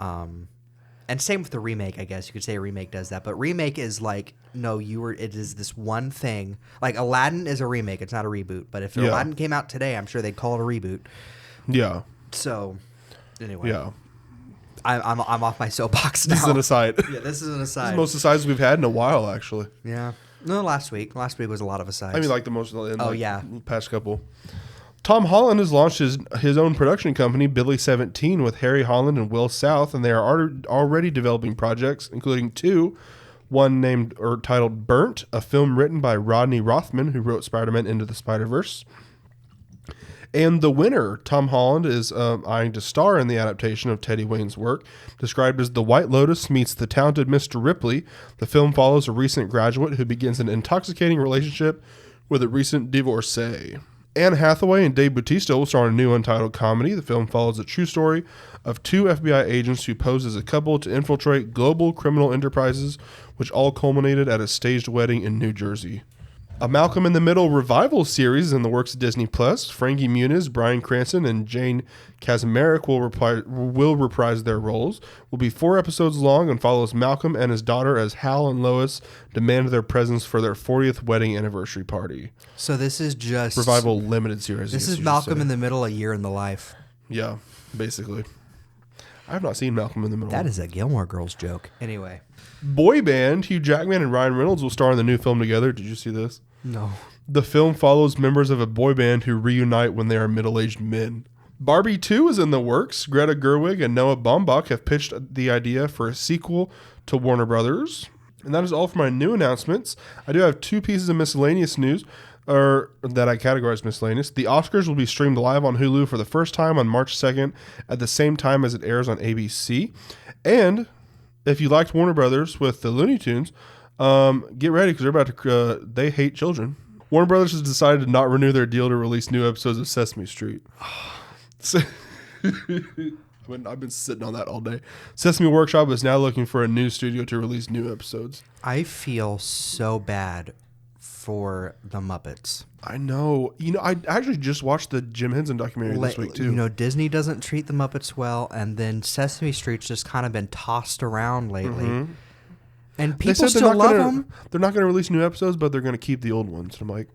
A: And And same with the remake, I guess. You could say a remake does that. But remake is like, no, it is this one thing. Like Aladdin is a remake. It's not a reboot. But if Aladdin came out today, I'm sure they'd call it a reboot.
B: Yeah.
A: So, anyway.
B: Yeah.
A: I'm off my soapbox now.
B: This is an aside.
A: Yeah, this is an aside.
B: This is the most asides we've had in a while, actually.
A: Yeah. No, last week. Last week was a lot of asides.
B: I mean, like the most in
A: the
B: past couple. Tom Holland has launched his own production company, Billy 17, with Harry Holland and Will South, and they are already developing projects, including two. One named or titled Burnt, a film written by Rodney Rothman, who wrote Spider-Man Into the Spider-Verse. And The Winner, Tom Holland is eyeing to star in the adaptation of Teddy Wayne's work. Described as The White Lotus meets the talented Mr. Ripley, the film follows a recent graduate who begins an intoxicating relationship with a recent divorcee. Anne Hathaway and Dave Bautista will star in a new untitled comedy. The film follows a true story of two FBI agents who pose as a couple to infiltrate global criminal enterprises, which all culminated at a staged wedding in New Jersey. A Malcolm in the Middle revival series is in the works of Disney+. Frankie Muniz, Bryan Cranston, and Jane Kaczmarek will reprise their roles. Will be 4 episodes long and follows Malcolm and his daughter as Hal and Lois demand their presence for their 40th wedding anniversary party.
A: So this is just...
B: revival limited series.
A: This is Malcolm in the Middle, a year in the life.
B: Yeah, basically. I have not seen Malcolm in the Middle.
A: That is a Gilmore Girls joke. Anyway.
B: Boy band Hugh Jackman and Ryan Reynolds will star in the new film together. Did you see this?
A: No.
B: The film follows members of a boy band who reunite when they are middle-aged men. Barbie 2 is in the works. Greta Gerwig and Noah Baumbach have pitched the idea for a sequel to Warner Brothers. And that is all for my new announcements. I do have 2 pieces of miscellaneous news, or that I categorize miscellaneous. The Oscars will be streamed live on Hulu for the first time on March 2nd at the same time as it airs on ABC. And if you liked Warner Brothers with the Looney Tunes, get ready because they're about to. They hate children. Warner Brothers has decided to not renew their deal to release new episodes of Sesame Street. So, I've been sitting on that all day. Sesame Workshop is now looking for a new studio to release new episodes.
A: I feel so bad for the Muppets.
B: I know. You know, I actually just watched the Jim Henson documentary this week too.
A: You know, Disney doesn't treat the Muppets well, and then Sesame Street's just kind of been tossed around lately. Mm-hmm. And people still love them.
B: They're not going to release new episodes, but they're going to keep the old ones. I'm like,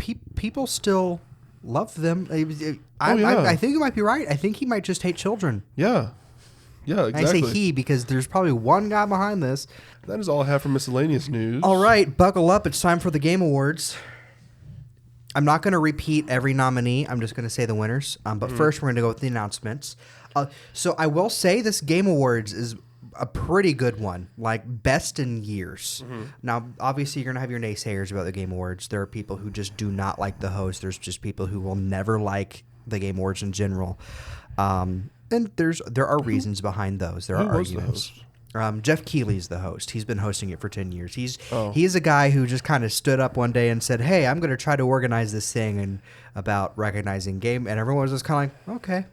A: people still love them. I think you might be right. I think he might just hate children.
B: Yeah, exactly.
A: I say he because there's probably one guy behind this.
B: That is all I have for miscellaneous news.
A: All right, buckle up. It's time for the Game Awards. I'm not going to repeat every nominee. I'm just going to say the winners. But first, we're going to go with the announcements. So I will say this Game Awards is a pretty good one, like best in years. Mm-hmm. Now, obviously, you're going to have your naysayers about the Game Awards. There are people who just do not like the host. There's just people who will never like the Game Awards in general. And there are reasons behind those. There are arguments. Jeff Keighley's the host. He's been hosting it for 10 years. He's a guy who just kind of stood up one day and said, "Hey, I'm going to try to organize this thing and about recognizing game," and everyone was just kind of like, "Okay."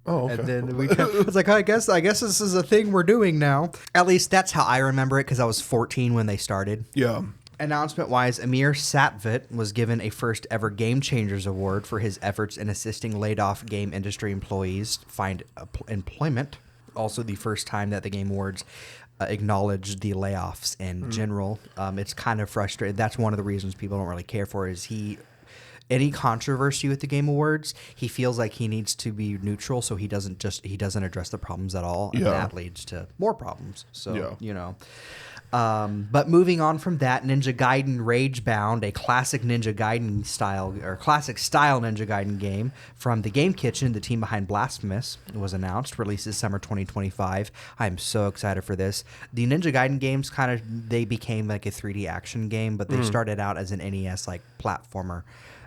B: Oh, okay.
A: And then I was like, I guess this is a thing we're doing now. At least that's how I remember it because I was 14 when they started.
B: Yeah.
A: Announcement-wise, Amir Satvit was given a first-ever Game Changers Award for his efforts in assisting laid-off game industry employees find employment. Also, the first time that the Game Awards acknowledged the layoffs in general. It's kind of frustrating. That's one of the reasons people don't really care for it, is any controversy with the Game Awards, he feels like he needs to be neutral, so he doesn't address the problems at all, and that leads to more problems. So, you know. But moving on from that, Ninja Gaiden Ragebound, a classic Ninja Gaiden style Ninja Gaiden game from the Game Kitchen, the team behind Blasphemous, was announced. Releases summer 2025. I'm so excited for this. The Ninja Gaiden games they became like a 3D action game, but they started out as an NES like platformer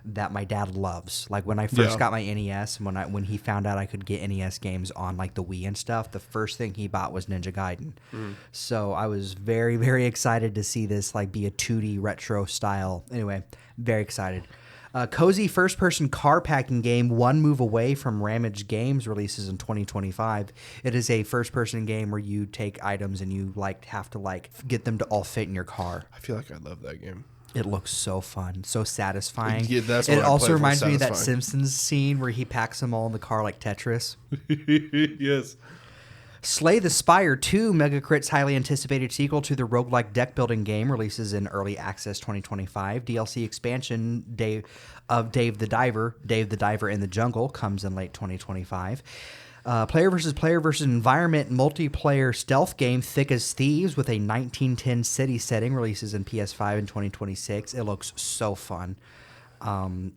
A: that my dad loves. Like when I first got my NES, when he found out I could get NES games on like the Wii and stuff, the first thing he bought was Ninja Gaiden. So I was very, very excited to see this like be a 2D retro style. Anyway, very excited. Cozy first-person car packing game One Move Away from Ramage Games releases in 2025. It is a first-person game where you take items and you have to get them to all fit in your car.
B: I feel like I love that game.
A: It looks so fun, so satisfying.
B: Yeah, that's what
A: it also reminds me of that Simpsons scene where he packs them all in the car like Tetris.
B: Yes.
A: Slay the Spire 2 Mega Crit's highly anticipated sequel to the roguelike deck building game releases in early access 2025. DLC expansion Dave the Diver in the Jungle comes in late 2025. Player versus environment multiplayer stealth game Thick as Thieves with a 1910 city setting releases in PS5 in 2026. It looks so fun.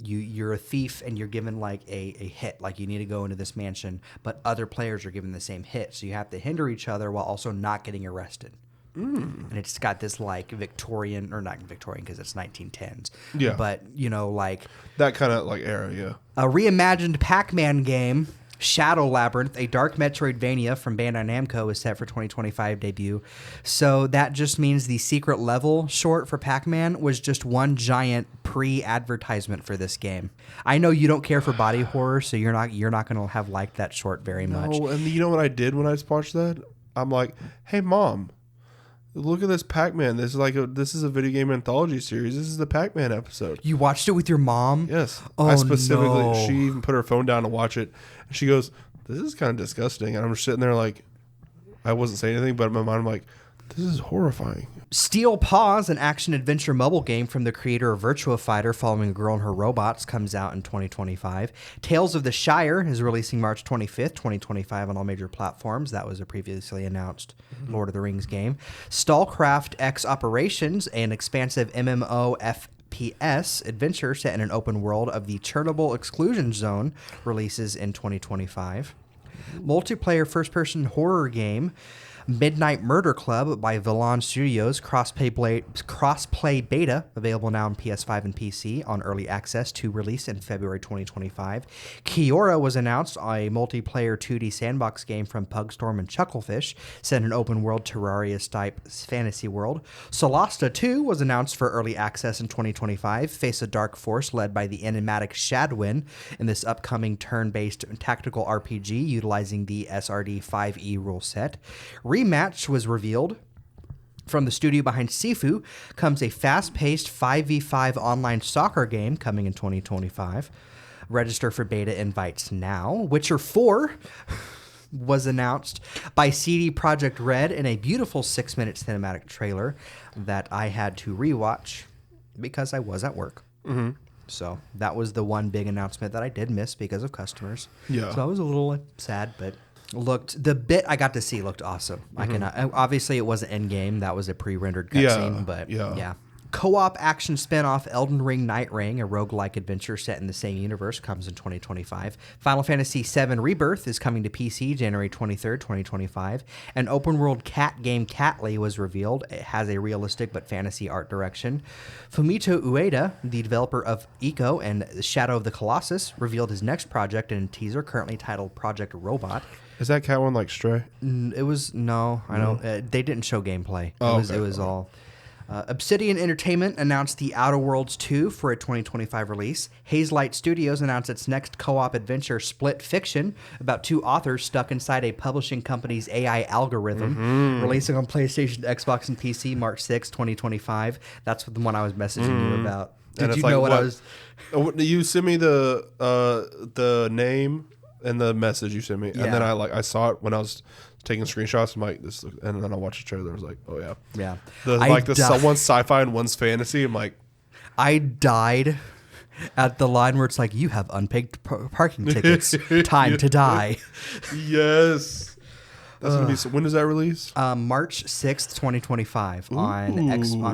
A: You're a thief and you're given like a hit, like you need to go into this mansion, but other players are given the same hit, so you have to hinder each other while also not getting arrested. And it's got this like Victorian, or not Victorian because it's 1910s, but like
B: that kind of like era.
A: A reimagined Pac-Man game, Shadow Labyrinth, a dark Metroidvania from Bandai Namco, is set for 2025 debut. So that just means the secret level short for Pac-Man was just one giant pre-advertisement for this game. I know you don't care for body horror, so you're not going to have liked that short very much.
B: No, and you know what I did when I watched that? I'm like, hey mom, look at this Pac-Man. This is a video game anthology series. This is the Pac-Man episode.
A: You watched it with your mom?
B: Yes.
A: Oh,
B: I specifically,
A: no.
B: She even put her phone down to watch it. And she goes, this is kind of disgusting. And I'm just sitting there like, I wasn't saying anything, but in my mind I'm like, this is horrifying.
A: Steel Paws, an action-adventure mobile game from the creator of Virtua Fighter following a girl and her robots, comes out in 2025. Tales of the Shire is releasing March 25th, 2025 on all major platforms. That was a previously announced Lord of the Rings game. StarCraft X Operations, an expansive MMO FPS adventure set in an open world of the Chernobyl exclusion zone, releases in 2025. Multiplayer first-person horror game Midnight Murder Club by Villan Studios, crossplay beta, available now on PS5 and PC on early access to release in February 2025. Kiora was announced, a multiplayer 2D sandbox game from Pugstorm and Chucklefish, set in an open world Terraria-type fantasy world. Solasta 2 was announced for early access in 2025. Face a dark force led by the enigmatic Shadwin in this upcoming turn-based tactical RPG utilizing the SRD 5e rule set. Rematch was revealed. From the studio behind Sifu comes a fast-paced 5v5 online soccer game coming in 2025. Register for beta invites now. Witcher 4 was announced by CD Projekt Red in a beautiful 6-minute cinematic trailer that I had to rewatch because I was at work. So that was the one big announcement that I did miss because of customers.
B: Yeah.
A: So I was a little sad, but the bit I got to see looked awesome. Obviously it wasn't in game. That was a pre-rendered cutscene, but yeah. Co-op action spin-off Elden Ring Night Ring, a roguelike adventure set in the same universe, comes in 2025. Final Fantasy VII Rebirth is coming to PC January 23rd, 2025. An open-world cat game, Catly, was revealed. It has a realistic but fantasy art direction. Fumito Ueda, the developer of Ico and Shadow of the Colossus, revealed his next project in a teaser currently titled Project Robot.
B: Is that cat one like Stray?
A: It was, no, I don't. They didn't show gameplay. It was all... Obsidian Entertainment announced The Outer Worlds 2 for a 2025 release. Hazelight Studios announced its next co-op adventure, Split Fiction, about two authors stuck inside a publishing company's AI algorithm, releasing on PlayStation, Xbox, and PC March 6, 2025. That's the one I was messaging you about. Did you know what I was...
B: You sent me the name and the message you sent me, and then I saw it when I was taking screenshots. I'm like, this, and then I watched the trailer. I was like, oh yeah. One's sci-fi and one's fantasy. I'm like,
A: I died at the line where it's like, you have unpaid parking tickets. Time to die.
B: Yes. That's gonna be. So when does that release?
A: March 6th, 2025 on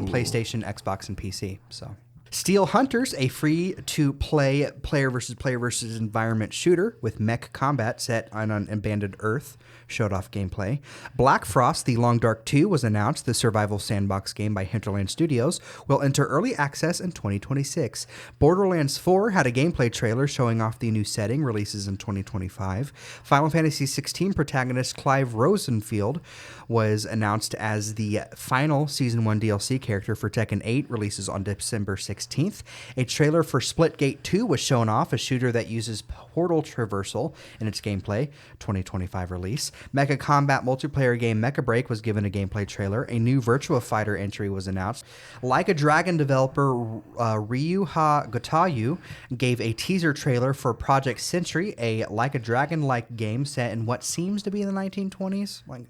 A: PlayStation, Xbox, and PC. So. Steel Hunters, a free-to-play player versus environment shooter with mech combat set on an abandoned Earth, showed off gameplay. Black Frost, The Long Dark 2 was announced. The survival sandbox game by Hinterland Studios will enter early access in 2026. Borderlands 4 had a gameplay trailer showing off the new setting, releases in 2025. Final Fantasy XVI protagonist Clive Rosenfield was announced as the final Season 1 DLC character for Tekken 8, releases on December 16th. 16th. A trailer for Splitgate 2 was shown off, a shooter that uses portal traversal in its gameplay, 2025 release. Mecha Combat multiplayer game Mecha Break was given a gameplay trailer. A new Virtua Fighter entry was announced. Like a Dragon developer Ryuha Gotayu gave a teaser trailer for Project Century, a Like a Dragon-like game set in what seems to be the 1920s. Like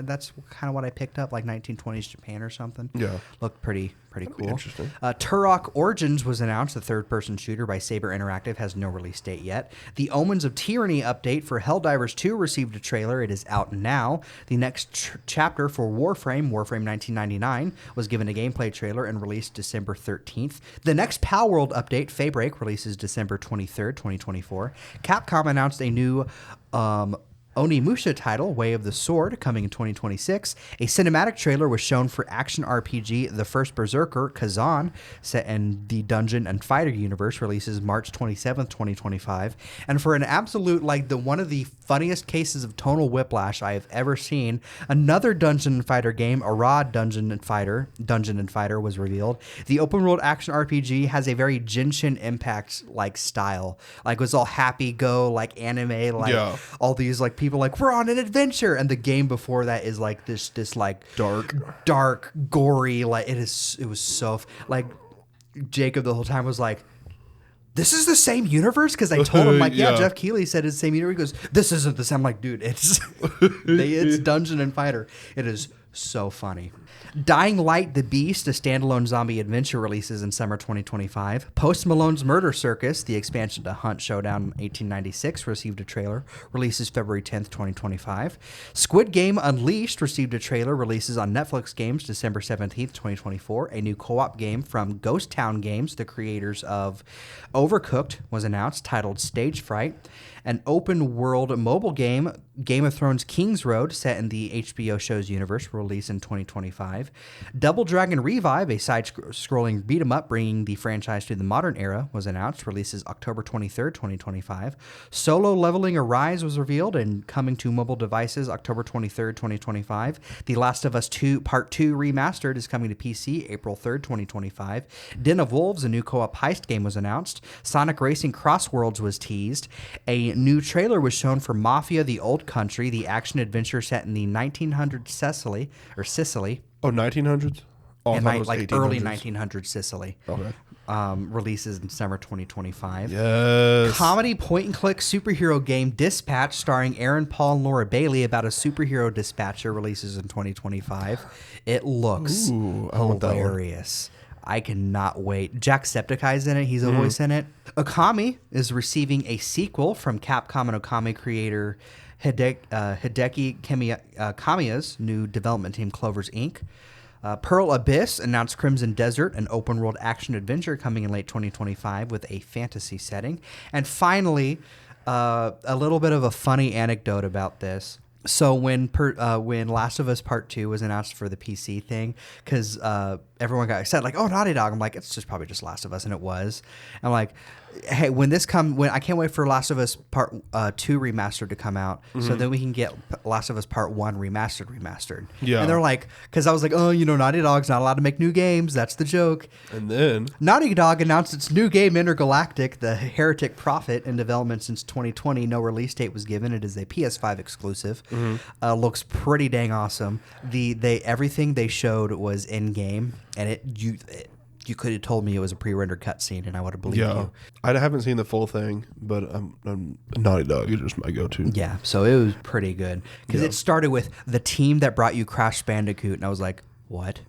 A: that's kind of what I picked up, like 1920s Japan or something.
B: Yeah,
A: looked pretty cool.
B: Interesting.
A: Turok Origins was announced. The third-person shooter by Saber Interactive has no release date yet. The Omens of Tyranny update for Helldivers 2 received a trailer. It is out now. The next chapter for Warframe 1999, was given a gameplay trailer and released December 13th. The next Palworld update, Faybreak, releases December 23rd, 2024. Capcom announced a new Onimusha title, Way of the Sword, coming in 2026. A cinematic trailer was shown for action RPG The First Berserker, Kazan, set in the Dungeon and Fighter universe, releases March 27th, 2025. And for an absolute, one of the funniest cases of tonal whiplash I have ever seen, another Dungeon and Fighter game, Arad Dungeon and Fighter was revealed. The open world action RPG has a very Genshin Impact style. It was all happy go, anime, all these people we're on an adventure, and the game before that is this dark gory, it was so Jacob the whole time was like, this is the same universe? Because I told him, yeah, Jeff Keighley said it's the same universe. He goes, this isn't the same. I'm like, dude, it's it's Dungeon and Fighter. It is so funny. Dying Light the Beast, a standalone zombie adventure, releases in summer 2025. Post Malone's Murder Circus, the expansion to Hunt Showdown 1896, received a trailer, releases February 10th, 2025. Squid Game Unleashed received a trailer, releases on Netflix Games December 17th, 2024. A new co-op game from Ghost Town Games, the creators of Overcooked, was announced, titled Stage Fright. An open-world mobile game, Game of Thrones King's Road, set in the HBO show's universe, will release in 2025. Double Dragon Revive, a side-scrolling beat-em-up bringing the franchise to the modern era, was announced, releases October 23rd, 2025. Solo Leveling Arise was revealed and coming to mobile devices October 23rd, 2025. The Last of Us 2 Part 2 Remastered is coming to PC April 3rd, 2025. Den of Wolves, a new co-op heist game, was announced. Sonic Racing Crossworlds was teased. A new trailer was shown for Mafia: The Old Country, the action-adventure set in the 1900s Sicily.
B: Oh, 1900s? Oh,
A: and early 1900s Sicily.
B: Okay.
A: Releases in summer 2025.
B: Yes.
A: Comedy point-and-click superhero game Dispatch, starring Aaron Paul and Laura Bailey, about a superhero dispatcher, releases in 2025. It looks hilarious. I cannot wait. Jacksepticeye's in it. He's a voice in it. Okami is receiving a sequel from Capcom and Okami creator Hideki Kamiya's new development team, Clovers Inc. Pearl Abyss announced Crimson Desert, an open-world action-adventure coming in late 2025 with a fantasy setting. And finally, a little bit of a funny anecdote about this. So when Last of Us Part 2 was announced for the PC thing, because everyone got excited, oh, Naughty Dog. I'm like, it's just probably just Last of Us, and it was. I'm like, hey, when I can't wait for Last of Us Part 2 remastered to come out, so then we can get Last of Us Part 1 remastered. Yeah. And they're like, because I was like, oh, Naughty Dog's not allowed to make new games. That's the joke. And then Naughty Dog announced its new game, Intergalactic, the Heretic Prophet, in development since 2020. No release date was given. It is a PS5 exclusive. Looks pretty dang awesome. Everything they showed was in game, and you could have told me it was a pre-rendered cutscene, and I would have believed you.
B: I haven't seen the full thing, but Naughty Dog is just my go-to.
A: Yeah, so it was pretty good because it started with the team that brought you Crash Bandicoot, and I was like, what?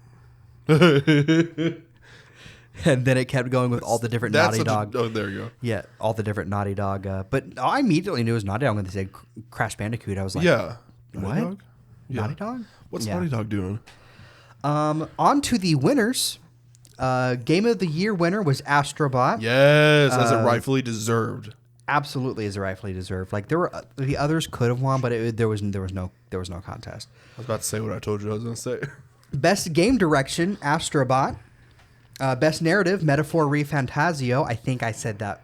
A: And then it kept going with all the different Naughty Dog.
B: Oh, there you go.
A: Yeah, all the different Naughty Dog. But I immediately knew it was Naughty Dog when they said Crash Bandicoot. I was like,
B: yeah,
A: what?
B: Naughty Dog? Yeah.
A: Naughty Dog?
B: What's Naughty Dog doing?
A: On to the winners. Game of the Year winner was Astrobot.
B: Yes, as it rightfully deserved.
A: Absolutely, as it rightfully deserved. There were the others could have won, but there was no contest.
B: I was about to say what I told you I was going to say.
A: Best game direction, Astrobot. Best narrative, Metaphor Re Fantasio. I think I said that.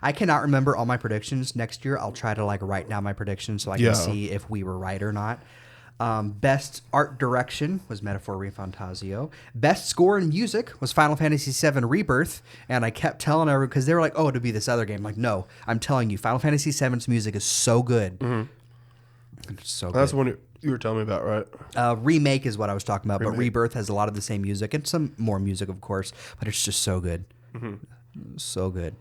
A: I cannot remember all my predictions. Next year, I'll try to write down my predictions so I can see if we were right or not. Best art direction was Metaphor Refantasio. Best score and music was Final Fantasy VII Rebirth. And I kept telling everyone, because they were like, oh, it'll be this other game. I'm like, no, I'm telling you, Final Fantasy VII's music is so good. It's so good.
B: That's the one you were telling me about, right?
A: Remake is what I was talking about, but Rebirth has a lot of the same music and some more music, of course, but it's just so good. So good.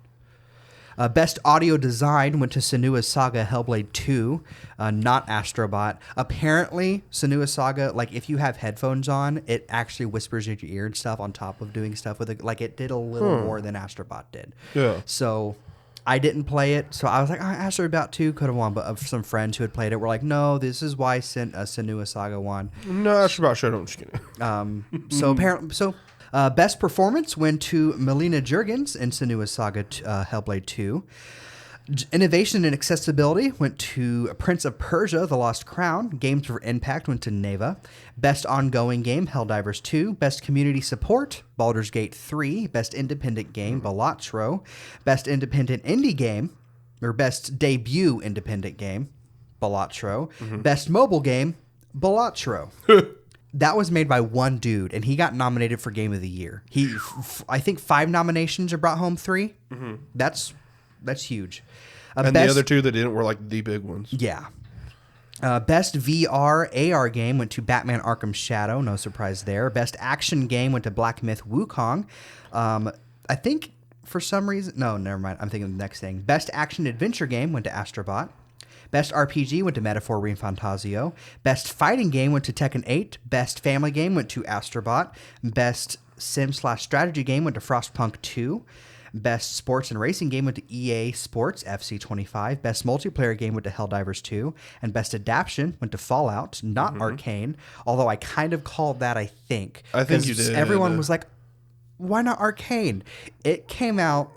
A: Best audio design went to Senua's Saga Hellblade 2, not Astrobot. Apparently, Senua's Saga, like if you have headphones on, it actually whispers in your ear and stuff on top of doing stuff with it. Like it did a little more than Astrobot did.
B: Yeah.
A: So I didn't play it, so I was like, Astrobot 2 could have won, but some friends who had played it were like, no, this is why Senua Saga won.
B: No, Astrobot showed up. I'm just kidding.
A: So apparently, best performance went to Melina Juergens in Senua Saga Hellblade 2. Innovation and accessibility went to Prince of Persia: The Lost Crown. Games for Impact went to Neva. Best ongoing game, Helldivers 2. Best community support, Baldur's Gate 3. Best independent game, Balatro. Best independent indie game, or best debut independent game, Balatro. Best mobile game, Balatro. That was made by one dude, and he got nominated for Game of the Year. I think 5 nominations, or brought home 3. That's huge.
B: And the other 2 that didn't were like the big ones.
A: Yeah. Best VR AR game went to Batman Arkham Shadow. No surprise there. Best action game went to Black Myth Wukong. I think for some reason... No, never mind. I'm thinking of the next thing. Best action adventure game went to Astrobot. Best RPG went to Metaphor Refantasio. Best fighting game went to Tekken 8. Best family game went to Astrobot. Best sim/strategy game went to Frostpunk 2. Best sports and racing game went to EA Sports FC25. Best multiplayer game went to Helldivers 2. And best adaptation went to Fallout, not Arcane. Although I kind of called that, I think.
B: I think you did.
A: Everyone was like, why not Arcane? It came out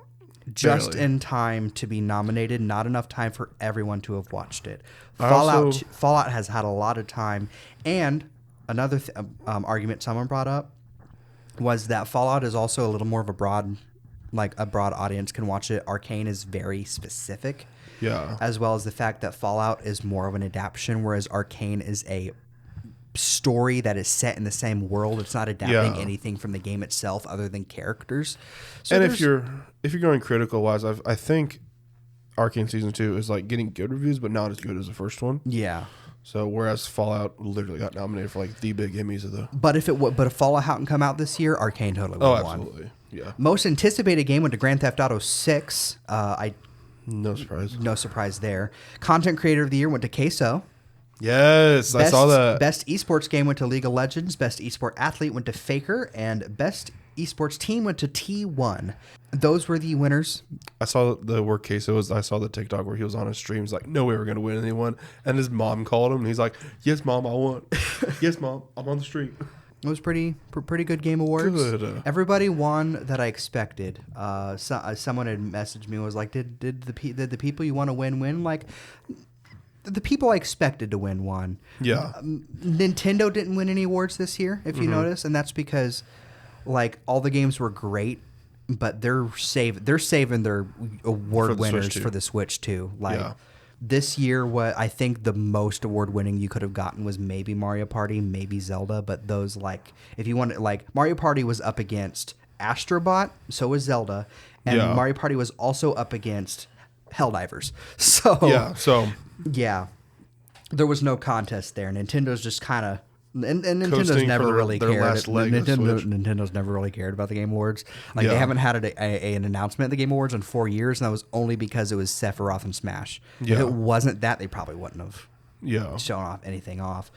A: just
B: barely
A: in time to be nominated, not enough time for everyone to have watched it. Fallout has had a lot of time. And another argument someone brought up was that Fallout is also a little more of a broad audience can watch it. Arcane is very specific.
B: Yeah.
A: As well as the fact that Fallout is more of an adaptation, whereas Arcane is a story that is set in the same world. It's not adapting anything from the game itself other than characters. So
B: and if you're going critical wise, I think Arcane Season 2 is like getting good reviews, but not as good as the first one.
A: Yeah.
B: So whereas Fallout literally got nominated for like the big Emmys of the.
A: But if Fallout hadn't come out this year, Arcane totally would have won.
B: Absolutely. Yeah.
A: Most anticipated game went to Grand Theft Auto 6.
B: No surprise.
A: No surprise there. Content Creator of the Year went to Queso.
B: Yes, I saw that.
A: Best esports game went to League of Legends. Best esport athlete went to Faker. And best esports team went to T1. Those were the winners.
B: I saw the where Queso was. I saw the TikTok where he was on his streams like, no way we're going to win anyone. And his mom called him. And he's like, yes, Mom, I won. Yes, Mom, I'm on the stream.
A: It was pretty good game awards.
B: Good.
A: Everybody won that I expected. Someone had messaged me and was like, did the people you want to win? Like, the people I expected to win won.
B: Yeah.
A: Nintendo didn't win any awards this year, if you notice, and that's because like all the games were great, but they're saving their award winners for the Switch too. Like this year, what I think the most award winning you could have gotten was maybe Mario Party, maybe Zelda, but those like if you want like Mario Party was up against Astrobot, so was Zelda, and Mario Party was also up against Helldivers. So there was no contest there. Nintendo's just kind of and Nintendo's never really cared. Nintendo's never really cared about the Game Awards. Like they haven't had an announcement at the Game Awards in 4 years, and that was only because it was Sephiroth and Smash. If it wasn't that, they probably wouldn't have shown anything off.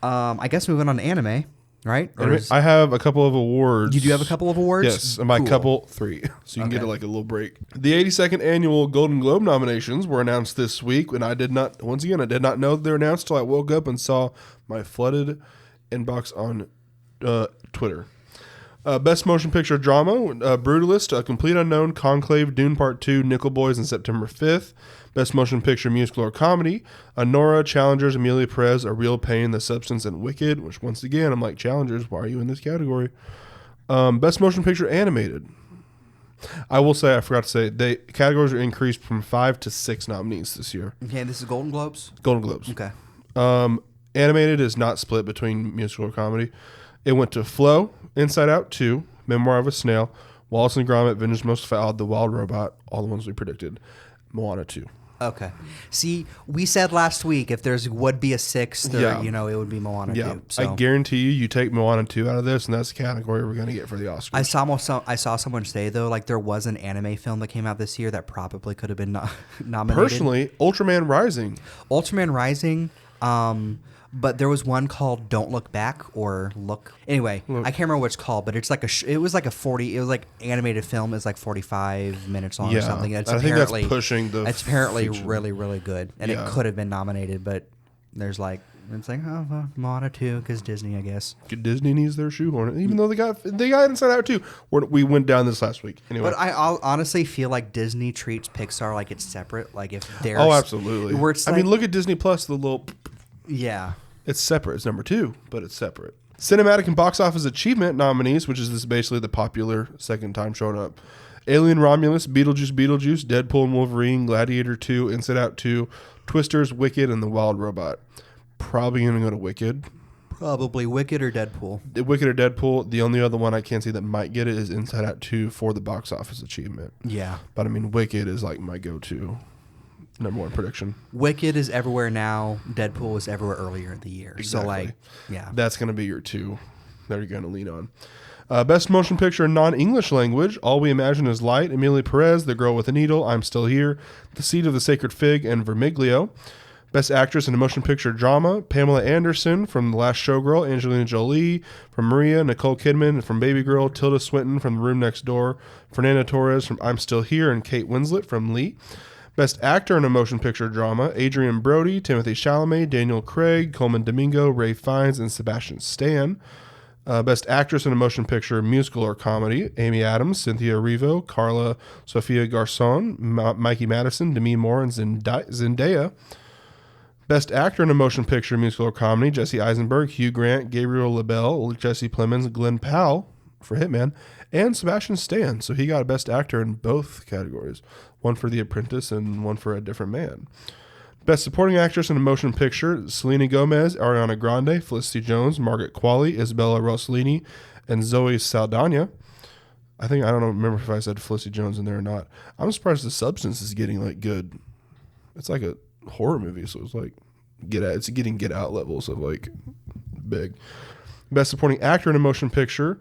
A: I guess moving on to anime. Right?
B: I have a couple of awards.
A: You do have a couple of awards?
B: Yes. And by couple, 3. So you can get like a little break. The 82nd annual Golden Globe nominations were announced this week. And I did not know they were announced until I woke up and saw my flooded inbox on Twitter. Best Motion Picture Drama, Brutalist, A Complete Unknown, Conclave, Dune Part 2, Nickel Boys, and September 5th. Best Motion Picture Musical or Comedy, Anora, Challengers, Amelia Perez, A Real Pain, The Substance, and Wicked, which once again, I'm like, Challengers, why are you in this category? Best Motion Picture Animated. I will say, I forgot to say, the categories are increased from 5 to 6 nominees this year.
A: Okay, this is Golden Globes?
B: Golden Globes.
A: Okay.
B: Animated is not split between musical or comedy. It went to Flow, Inside Out 2, Memoir of a Snail, Wallace and Gromit, Vengeance Most Foul, The Wild Robot, all the ones we predicted. Moana 2.
A: Okay. See, we said last week if there's would be a sixth, or, it would be Moana 2. So.
B: I guarantee you take Moana 2 out of this, and that's the category we're going to get for the Oscars.
A: I saw someone say, though, like there was an anime film that came out this year that probably could have been nominated.
B: Personally, Ultraman Rising.
A: But there was one called "Don't Look Back" or "Look." Anyway, I can't remember what it's called, but it's like it was like animated film. It's like 45 minutes long or something.
B: I think that's pushing the.
A: It's apparently really, really good, and it could have been nominated, but it's like Moana 2 because Disney, I guess.
B: Disney needs their shoehorn, even though they got Inside Out too. We went down this last week anyway.
A: But I honestly feel like Disney treats Pixar like it's separate. Like if there's
B: absolutely. Where it's look at Disney Plus, the little.
A: Yeah.
B: It's separate. It's number 2, but it's separate. Cinematic and box office achievement nominees, which is this basically the popular second time showing up. Alien Romulus, Beetlejuice, Deadpool and Wolverine, Gladiator 2, Inside Out 2, Twisters, Wicked, and The Wild Robot. Probably going to go to Wicked.
A: Probably Wicked or Deadpool.
B: Wicked or Deadpool. The only other one I can't see that might get it is Inside Out 2 for the box office achievement.
A: Yeah.
B: But I mean, Wicked is like my go-to. Number 1 prediction.
A: Wicked is everywhere now. Deadpool was everywhere earlier in the year.
B: Exactly.
A: So,
B: that's going to be your 2 that you're going to lean on. Best motion picture in non-English language. All We Imagine Is Light. Emilia Perez, The Girl with a Needle, I'm Still Here, The Seed of the Sacred Fig, and Vermiglio. Best actress in a motion picture drama. Pamela Anderson from The Last Showgirl. Angelina Jolie from Maria. Nicole Kidman from Baby Girl. Tilda Swinton from The Room Next Door. Fernanda Torres from I'm Still Here, and Kate Winslet from Lee. Best actor in a motion picture drama, Adrian Brody, Timothée Chalamet, Daniel Craig, Coleman Domingo, Ray Fiennes, and Sebastian Stan. Best actress in a motion picture, musical or comedy, Amy Adams, Cynthia Erivo, Carla Sofia Garçon, Mikey Madison, Demi Moore, and Zendaya. Best actor in a motion picture, musical or comedy, Jesse Eisenberg, Hugh Grant, Gabriel LaBelle, Jesse Plemons, Glenn Powell for Hitman, and Sebastian Stan. So he got a best actor in both categories. One for The Apprentice and one for A Different Man. Best supporting actress in a motion picture, Selena Gomez, Ariana Grande, Felicity Jones, Margaret Qualley, Isabella Rossellini, and Zoe Saldana. I don't remember if I said Felicity Jones in there or not. I'm surprised The Substance is getting like good. It's like a horror movie, so it's like it's getting Get Out levels of like big. Best supporting actor in a motion picture,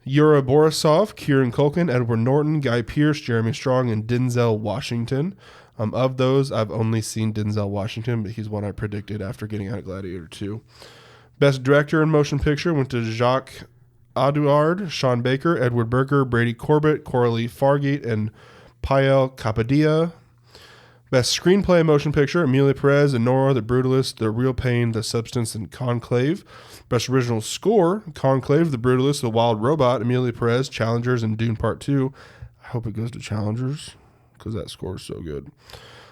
B: Yura Borisov, Kieran Culkin, Edward Norton, Guy Pearce, Jeremy Strong, and Denzel Washington. Of those, I've only seen Denzel Washington, but he's one I predicted after getting out of Gladiator 2. Best director in motion picture went to Jacques Audiard, Sean Baker, Edward Berger, Brady Corbett, Coralie Fargate, and Pael Kapadia. Best screenplay in motion picture, Emilia Perez, Nora, The Brutalist, The Real Pain, The Substance, and Conclave. Best original score, Conclave, The Brutalist, The Wild Robot, Emilia Perez, Challengers, and Dune Part 2. I hope it goes to Challengers because that score is so good.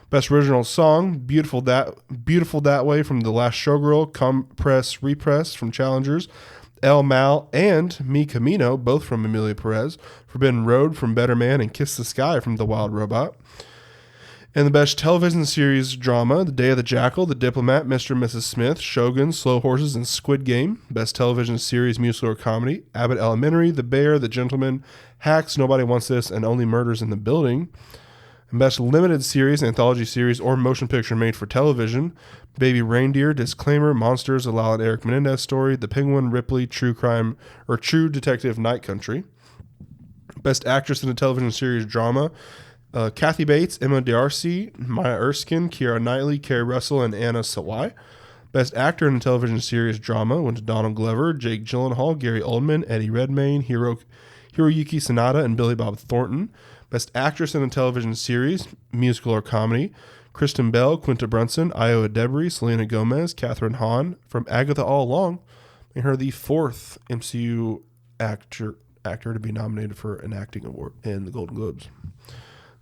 B: Best original song, Beautiful That Way from The Last Showgirl, Compress Repress from Challengers, El Mal and Mi Camino, both from Emilia Perez, Forbidden Road from Better Man, and Kiss the Sky from The Wild Robot. And the best television series drama, The Day of the Jackal, The Diplomat, Mr. and Mrs. Smith, Shogun, Slow Horses, and Squid Game. Best television series, musical or comedy, Abbott Elementary, The Bear, The Gentleman, Hacks, Nobody Wants This, and Only Murders in the Building. And best limited series, anthology series, or motion picture made for television, Baby Reindeer, Disclaimer, Monsters, a Lal and Eric Menendez story, The Penguin, Ripley, True Crime, or True Detective Night Country. Best actress in a television series drama, Kathy Bates, Emma D'Arcy, Maya Erskine, Keira Knightley, Kerry Russell, and Anna Sawai. Best actor in a television series drama went to Donald Glover, Jake Gyllenhaal, Gary Oldman, Eddie Redmayne, Hiroyuki Sanada, and Billy Bob Thornton. Best actress in a television series, musical or comedy, Kristen Bell, Quinta Brunson, Iowa Debris, Selena Gomez, Katherine Hahn from Agatha All Along, made her the 4th MCU actor to be nominated for an acting award in the Golden Globes.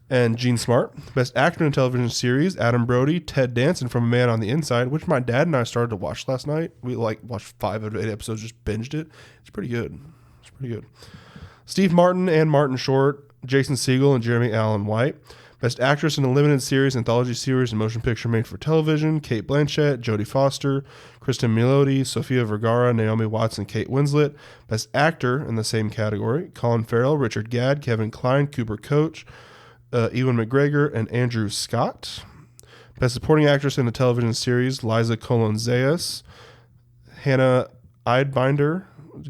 B: And Gene Smart, best actor in a television series, Adam Brody, Ted Danson from A Man on the Inside, which my dad and I started to watch last night. We watched 5 out of 8 episodes, just binged it. It's pretty good. Steve Martin and Martin Short, Jason Segel and Jeremy Allen White. Best Actress in a Limited Series, Anthology Series, and Motion Picture Made for Television, Kate Blanchett, Jodie Foster, Kristen Milioti, Sofia Vergara, Naomi Watts, and Kate Winslet. Best Actor in the same category, Colin Farrell, Richard Gadd, Kevin Kline, Cooper Koch, Ewan McGregor, and Andrew Scott. Best Supporting Actress in a Television Series, Liza Colon-Zayas, Hannah Eidbinder,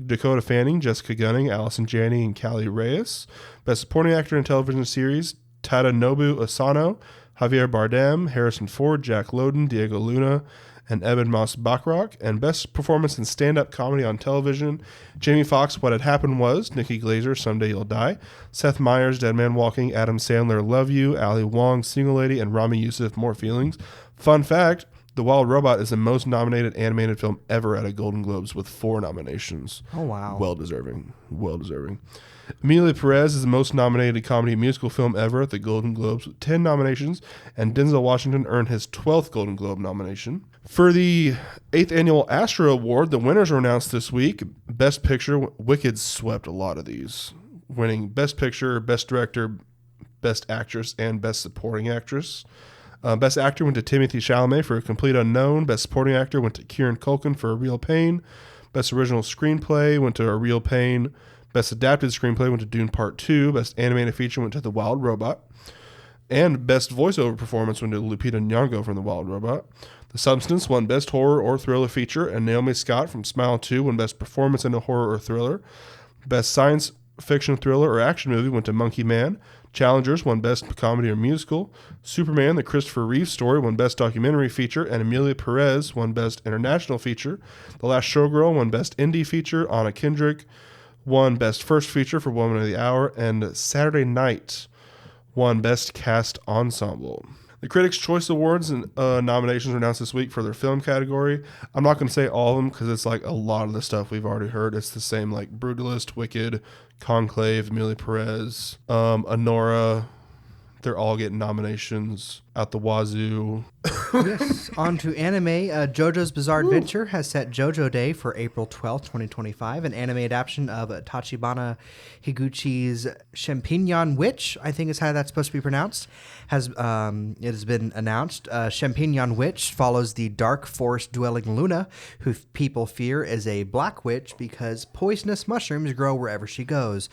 B: Dakota Fanning, Jessica Gunning, Allison Janney, and Callie Reyes. Best Supporting Actor in a Television Series, Tadanobu Asano, Javier Bardem, Harrison Ford, Jack Lowden, Diego Luna, and Ebon Moss-Bachrach. And Best Performance in Stand-Up Comedy on Television, Jamie Foxx, What Had Happened Was, Nikki Glaser, Someday You'll Die, Seth Meyers, Dead Man Walking, Adam Sandler, Love You, Ali Wong, Single Lady, and Rami Youssef, More Feelings. Fun fact, The Wild Robot is the most nominated animated film ever at a Golden Globes with 4 nominations.
A: Oh, wow.
B: Well deserving. Amelia Perez is the most nominated comedy musical film ever at the Golden Globes with 10 nominations, and Denzel Washington earned his 12th Golden Globe nomination. For the 8th Annual Astra Award, the winners were announced this week. Best Picture, Wicked swept a lot of these, winning Best Picture, Best Director, Best Actress, and Best Supporting Actress. Best Actor went to Timothée Chalamet for A Complete Unknown. Best Supporting Actor went to Kieran Culkin for A Real Pain. Best Original Screenplay went to A Real Pain. Best Adapted Screenplay went to Dune Part 2. Best Animated Feature went to The Wild Robot. And Best Voiceover Performance went to Lupita Nyong'o from The Wild Robot. The Substance won Best Horror or Thriller Feature, and Naomi Scott from Smile 2 won Best Performance in a Horror or Thriller. Best Science Fiction Thriller or Action Movie went to Monkey Man. Challengers won Best Comedy or Musical. Superman, the Christopher Reeve story, won Best Documentary Feature, and Amelia Perez won Best International Feature. The Last Showgirl won Best Indie Feature. Anna Kendrick won Best First Feature for Woman of the Hour, and Saturday Night won Best Cast Ensemble. The Critics' Choice Awards and nominations were announced this week for their film category. I'm not going to say all of them because it's like a lot of the stuff we've already heard. It's the same like Brutalist, Wicked, Conclave, Amelia Perez, Anora. They're all getting nominations out the wazoo.
A: Yes, on to anime. JoJo's Bizarre Adventure has set JoJo Day for April 12th, 2025. An anime adaptation of Tachibana Higuchi's Champignon Witch, I think is how that's supposed to be pronounced, it has been announced. Champignon Witch follows the dark forest-dwelling Luna, who people fear is a black witch because poisonous mushrooms grow wherever she goes.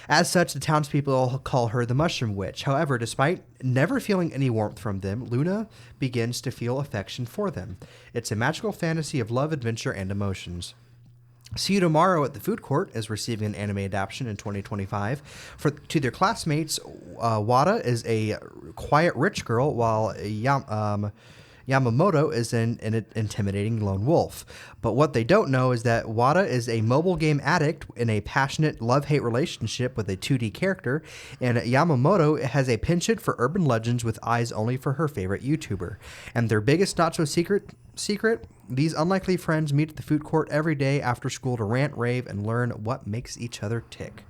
A: As such, the townspeople call her the Mushroom Witch. However, despite never feeling any warmth from them, Luna begins to feel affection for them. It's a magical fantasy of love, adventure, and emotions. See You Tomorrow at the Food Court is receiving an anime adaptation in 2025. To their classmates, Wada is a quiet rich girl, while Yamamoto is an intimidating lone wolf. But what they don't know is that Wada is a mobile game addict in a passionate love-hate relationship with a 2D character, and Yamamoto has a penchant for urban legends with eyes only for her favorite YouTuber. And their biggest not-so-secret, these unlikely friends meet at the food court every day after school to rant, rave, and learn what makes each other tick.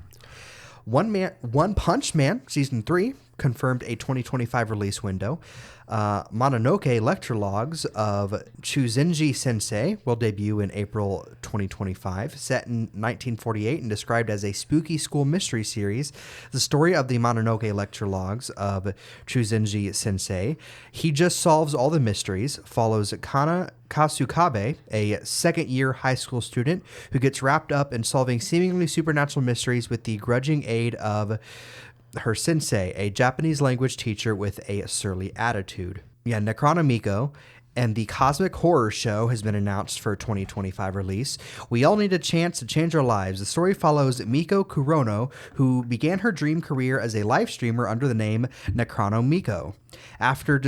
A: One Punch Man Season 3 confirmed a 2025 release window. Mononoke lecture logs of Chuzenji Sensei will debut in April 2025. Set in 1948 and described as a spooky school mystery series, the story of the Mononoke lecture logs of Chuzenji Sensei, He Just Solves All the Mysteries, follows Kana Kasukabe, a second-year high school student who gets wrapped up in solving seemingly supernatural mysteries with the grudging aid of her sensei, a Japanese language teacher with a surly attitude. Necronomiko and the Cosmic Horror Show has been announced for 2025 release. We all need a chance to change our lives. The story follows Miko Kurono, who began her dream career as a live streamer under the name Necronomiko. After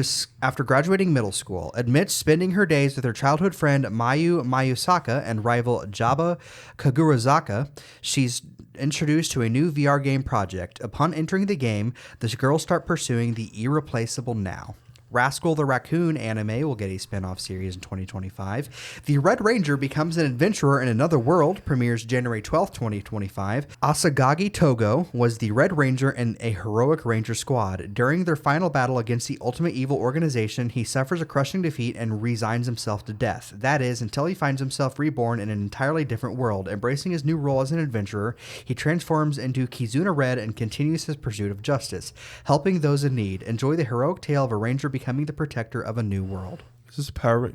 A: graduating middle school, admits spending her days with her childhood friend Mayu Mayusaka and rival Jaba Kagurazaka, she's introduced to a new VR game project. Upon entering the game, the girls start pursuing the irreplaceable Now. Rascal the Raccoon anime will get a spin-off series in 2025. The Red Ranger becomes an adventurer in another world, premieres January 12th, 2025. Asagagi Togo was the Red Ranger in a heroic ranger squad. During their final battle against the ultimate evil organization, he suffers a crushing defeat and resigns himself to death. That is, until he finds himself reborn in an entirely different world. Embracing his new role as an adventurer, he transforms into Kizuna Red and continues his pursuit of justice, helping those in need. Enjoy the heroic tale of a ranger becoming the protector of a new world.
B: Is this Power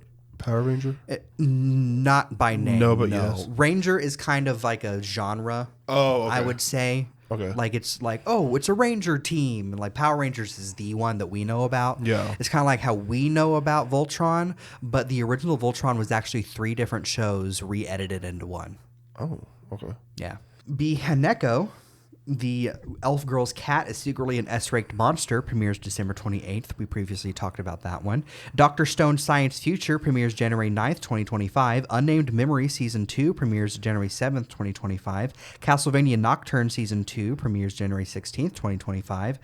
B: Ranger?
A: Not by name.
B: No, but yes.
A: Ranger is kind of like a genre.
B: Oh, okay.
A: I would say.
B: Okay.
A: Like it's like, oh, it's a Ranger team. And like Power Rangers is the one that we know about.
B: Yeah.
A: It's kind of like how we know about Voltron, but the original Voltron was actually 3 different shows re-edited into one.
B: Oh, okay.
A: Yeah. Haneko, the elf girl's cat, is secretly an S-ranked monster, premieres December 28th. We previously talked about that one. Dr. Stone Science Future premieres January 9th, 2025. Unnamed Memory Season 2 premieres January 7th, 2025. Castlevania Nocturne Season 2 premieres January 16th, 2025.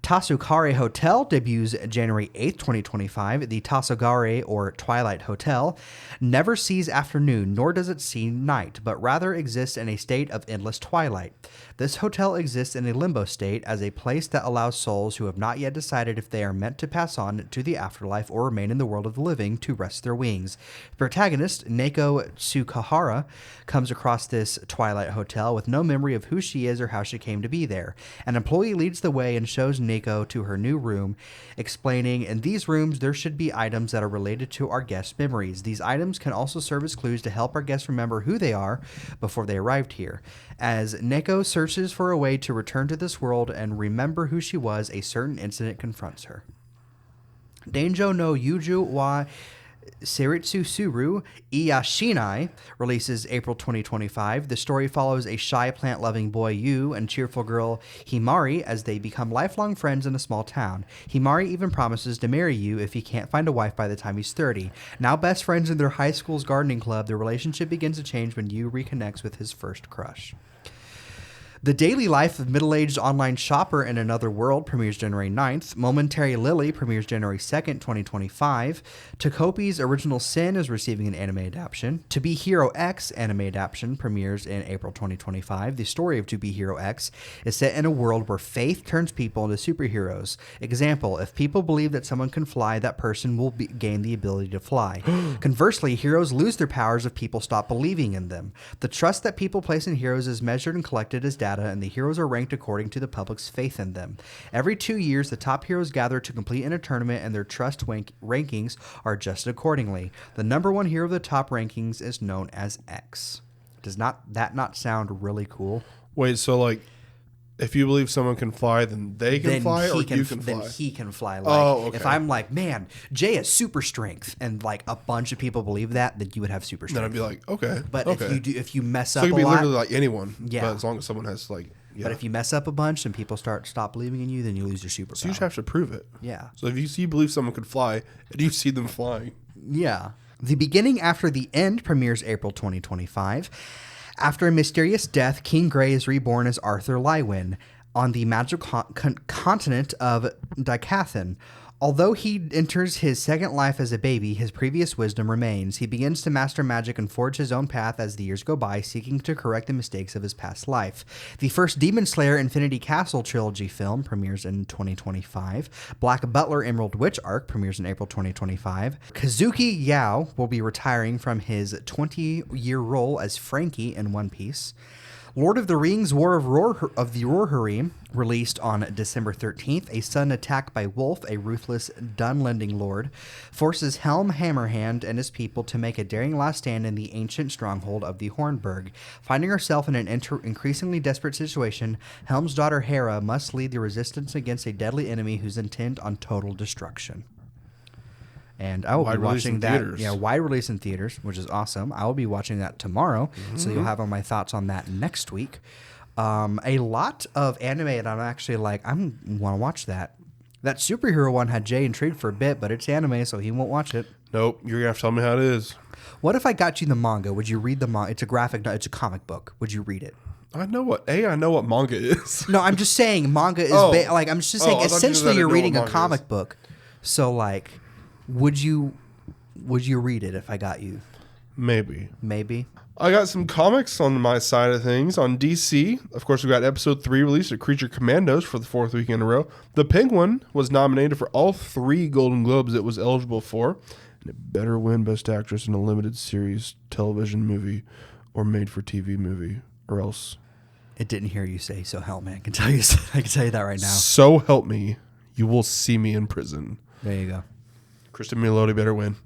A: Tasukare Hotel debuts January 8th, 2025. The Tasugare, or Twilight Hotel, never sees afternoon, nor does it see night, but rather exists in a state of endless twilight. This hotel exists in a limbo state as a place that allows souls who have not yet decided if they are meant to pass on to the afterlife or remain in the world of the living to rest their wings. The protagonist, Neko Tsukahara, comes across this Twilight Hotel with no memory of who she is or how she came to be there. An employee leads the way and shows Neko to her new room, explaining, in these rooms there should be items that are related to our guests' memories. These items can also serve as clues to help our guests remember who they are before they arrived here. As Neko searches for a way to return to this world and remember who she was, a certain incident confronts her. Denjo no Yuju wa Seiritsu Suru Iyashinai releases April 2025. The story follows a shy plant-loving boy Yu and cheerful girl Himari as they become lifelong friends in a small town. Himari even promises to marry Yu if he can't find a wife by the time he's 30. Now best friends in their high school's gardening club, their relationship begins to change when Yu reconnects with his first crush. The Daily Life of Middle-Aged Online Shopper in Another World premieres January 9th. Momentary Lily premieres January 2nd, 2025. Takopi's Original Sin is receiving an anime adaptation. To Be Hero X anime adaptation premieres in April 2025. The story of To Be Hero X is set in a world where faith turns people into superheroes. Example, if people believe that someone can fly, that person will gain the ability to fly. Conversely, heroes lose their powers if people stop believing in them. The trust that people place in heroes is measured and collected as data, and the heroes are ranked according to the public's faith in them. Every 2 years, the top heroes gather to compete in a tournament, and their trust rankings are adjusted accordingly. The number one hero of the top rankings is known as X. Does that not sound really cool?
B: Wait, so like, if you believe someone can fly, then they can fly, or you can fly?
A: Then he can fly. Like,
B: okay.
A: If I'm like, man, Jay has super strength, and like a bunch of people believe that, then you would have super strength.
B: Then I'd be like, okay.
A: But
B: okay.
A: if you mess up
B: so it could be
A: a lot,
B: literally like anyone.
A: Yeah.
B: But as long as someone has like, yeah.
A: But if you mess up a bunch and people stop believing in you, then you lose your superpower.
B: So you just have to prove it.
A: Yeah.
B: So if you believe someone could fly, and you see them flying.
A: Yeah. The Beginning After the End premieres April 2025. After a mysterious death, King Grey is reborn as Arthur Lywin on the magical continent of Dicathan. Although he enters his second life as a baby, his previous wisdom remains. He begins to master magic and forge his own path as the years go by, seeking to correct the mistakes of his past life. The first Demon Slayer Infinity Castle trilogy film premieres in 2025. Black Butler Emerald Witch arc premieres in April 2025. Kazuki Yao will be retiring from his 20-year role as Frankie in One Piece. Lord of the Rings War of the Rohirrim, released on December 13th. A sudden attack by Wolf, a ruthless Dunlending lord, forces Helm Hammerhand and his people to make a daring last stand in the ancient stronghold of the Hornburg. Finding herself in an increasingly desperate situation, Helm's daughter Hera must lead the resistance against a deadly enemy who's intent on total destruction. And I will be watching that. Yeah, wide release in theaters, which is awesome. I will be watching that tomorrow, so you'll have all my thoughts on that next week. A lot of anime that I'm actually like, I want to watch that. That superhero one had Jay intrigued for a bit, but it's anime, so he won't watch it.
B: Nope, you're gonna have to tell me how it is.
A: What if I got you the manga? Would you read the manga? It's a comic book. Would you read it?
B: I know what manga is.
A: No, I'm just saying manga is I'm just saying essentially you're reading a comic book. So, like, would you read it if I got you?
B: Maybe.
A: I
B: got some comics on my side of things. On DC, of course, we got episode 3 released of Creature Commandos for the 4th week in a row. The Penguin was nominated for all 3 Golden Globes it was eligible for. And it better win Best Actress in a limited series, television movie, or made-for-TV movie, or else.
A: It didn't hear you say, so help me. I can tell you that right now.
B: So help me, you will see me in prison.
A: There you go.
B: Kristen Milioti better win.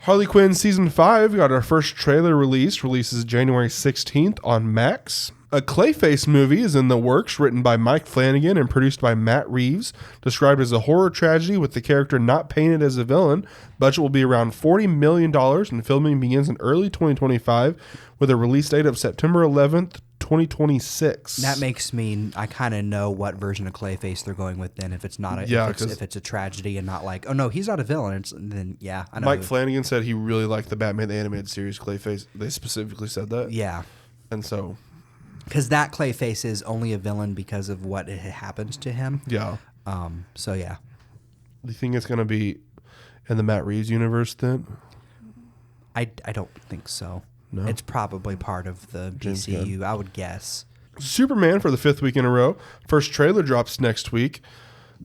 B: Harley Quinn Season 5 got our first trailer releases January 16th on Max. A Clayface movie is in the works, written by Mike Flanagan and produced by Matt Reeves. Described as a horror tragedy with the character not painted as a villain. Budget will be around $40 million and filming begins in early 2025 with a release date of September 11th, 2026.
A: That makes me, I kind of know what version of Clayface they're going with then. If it's not if it's a tragedy and not like, oh no, he's not a villain. Then yeah, I know.
B: Mike Flanagan said he really liked the Batman the Animated Series Clayface. They specifically said that.
A: Yeah.
B: And so.
A: Because that Clayface is only a villain because of what happens to him.
B: Yeah.
A: So yeah.
B: Do you think it's going to be in the Matt Reeves universe then?
A: I don't think so.
B: No?
A: It's probably part of the DCU, I would guess.
B: Superman for the 5th week in a row. First trailer drops next week.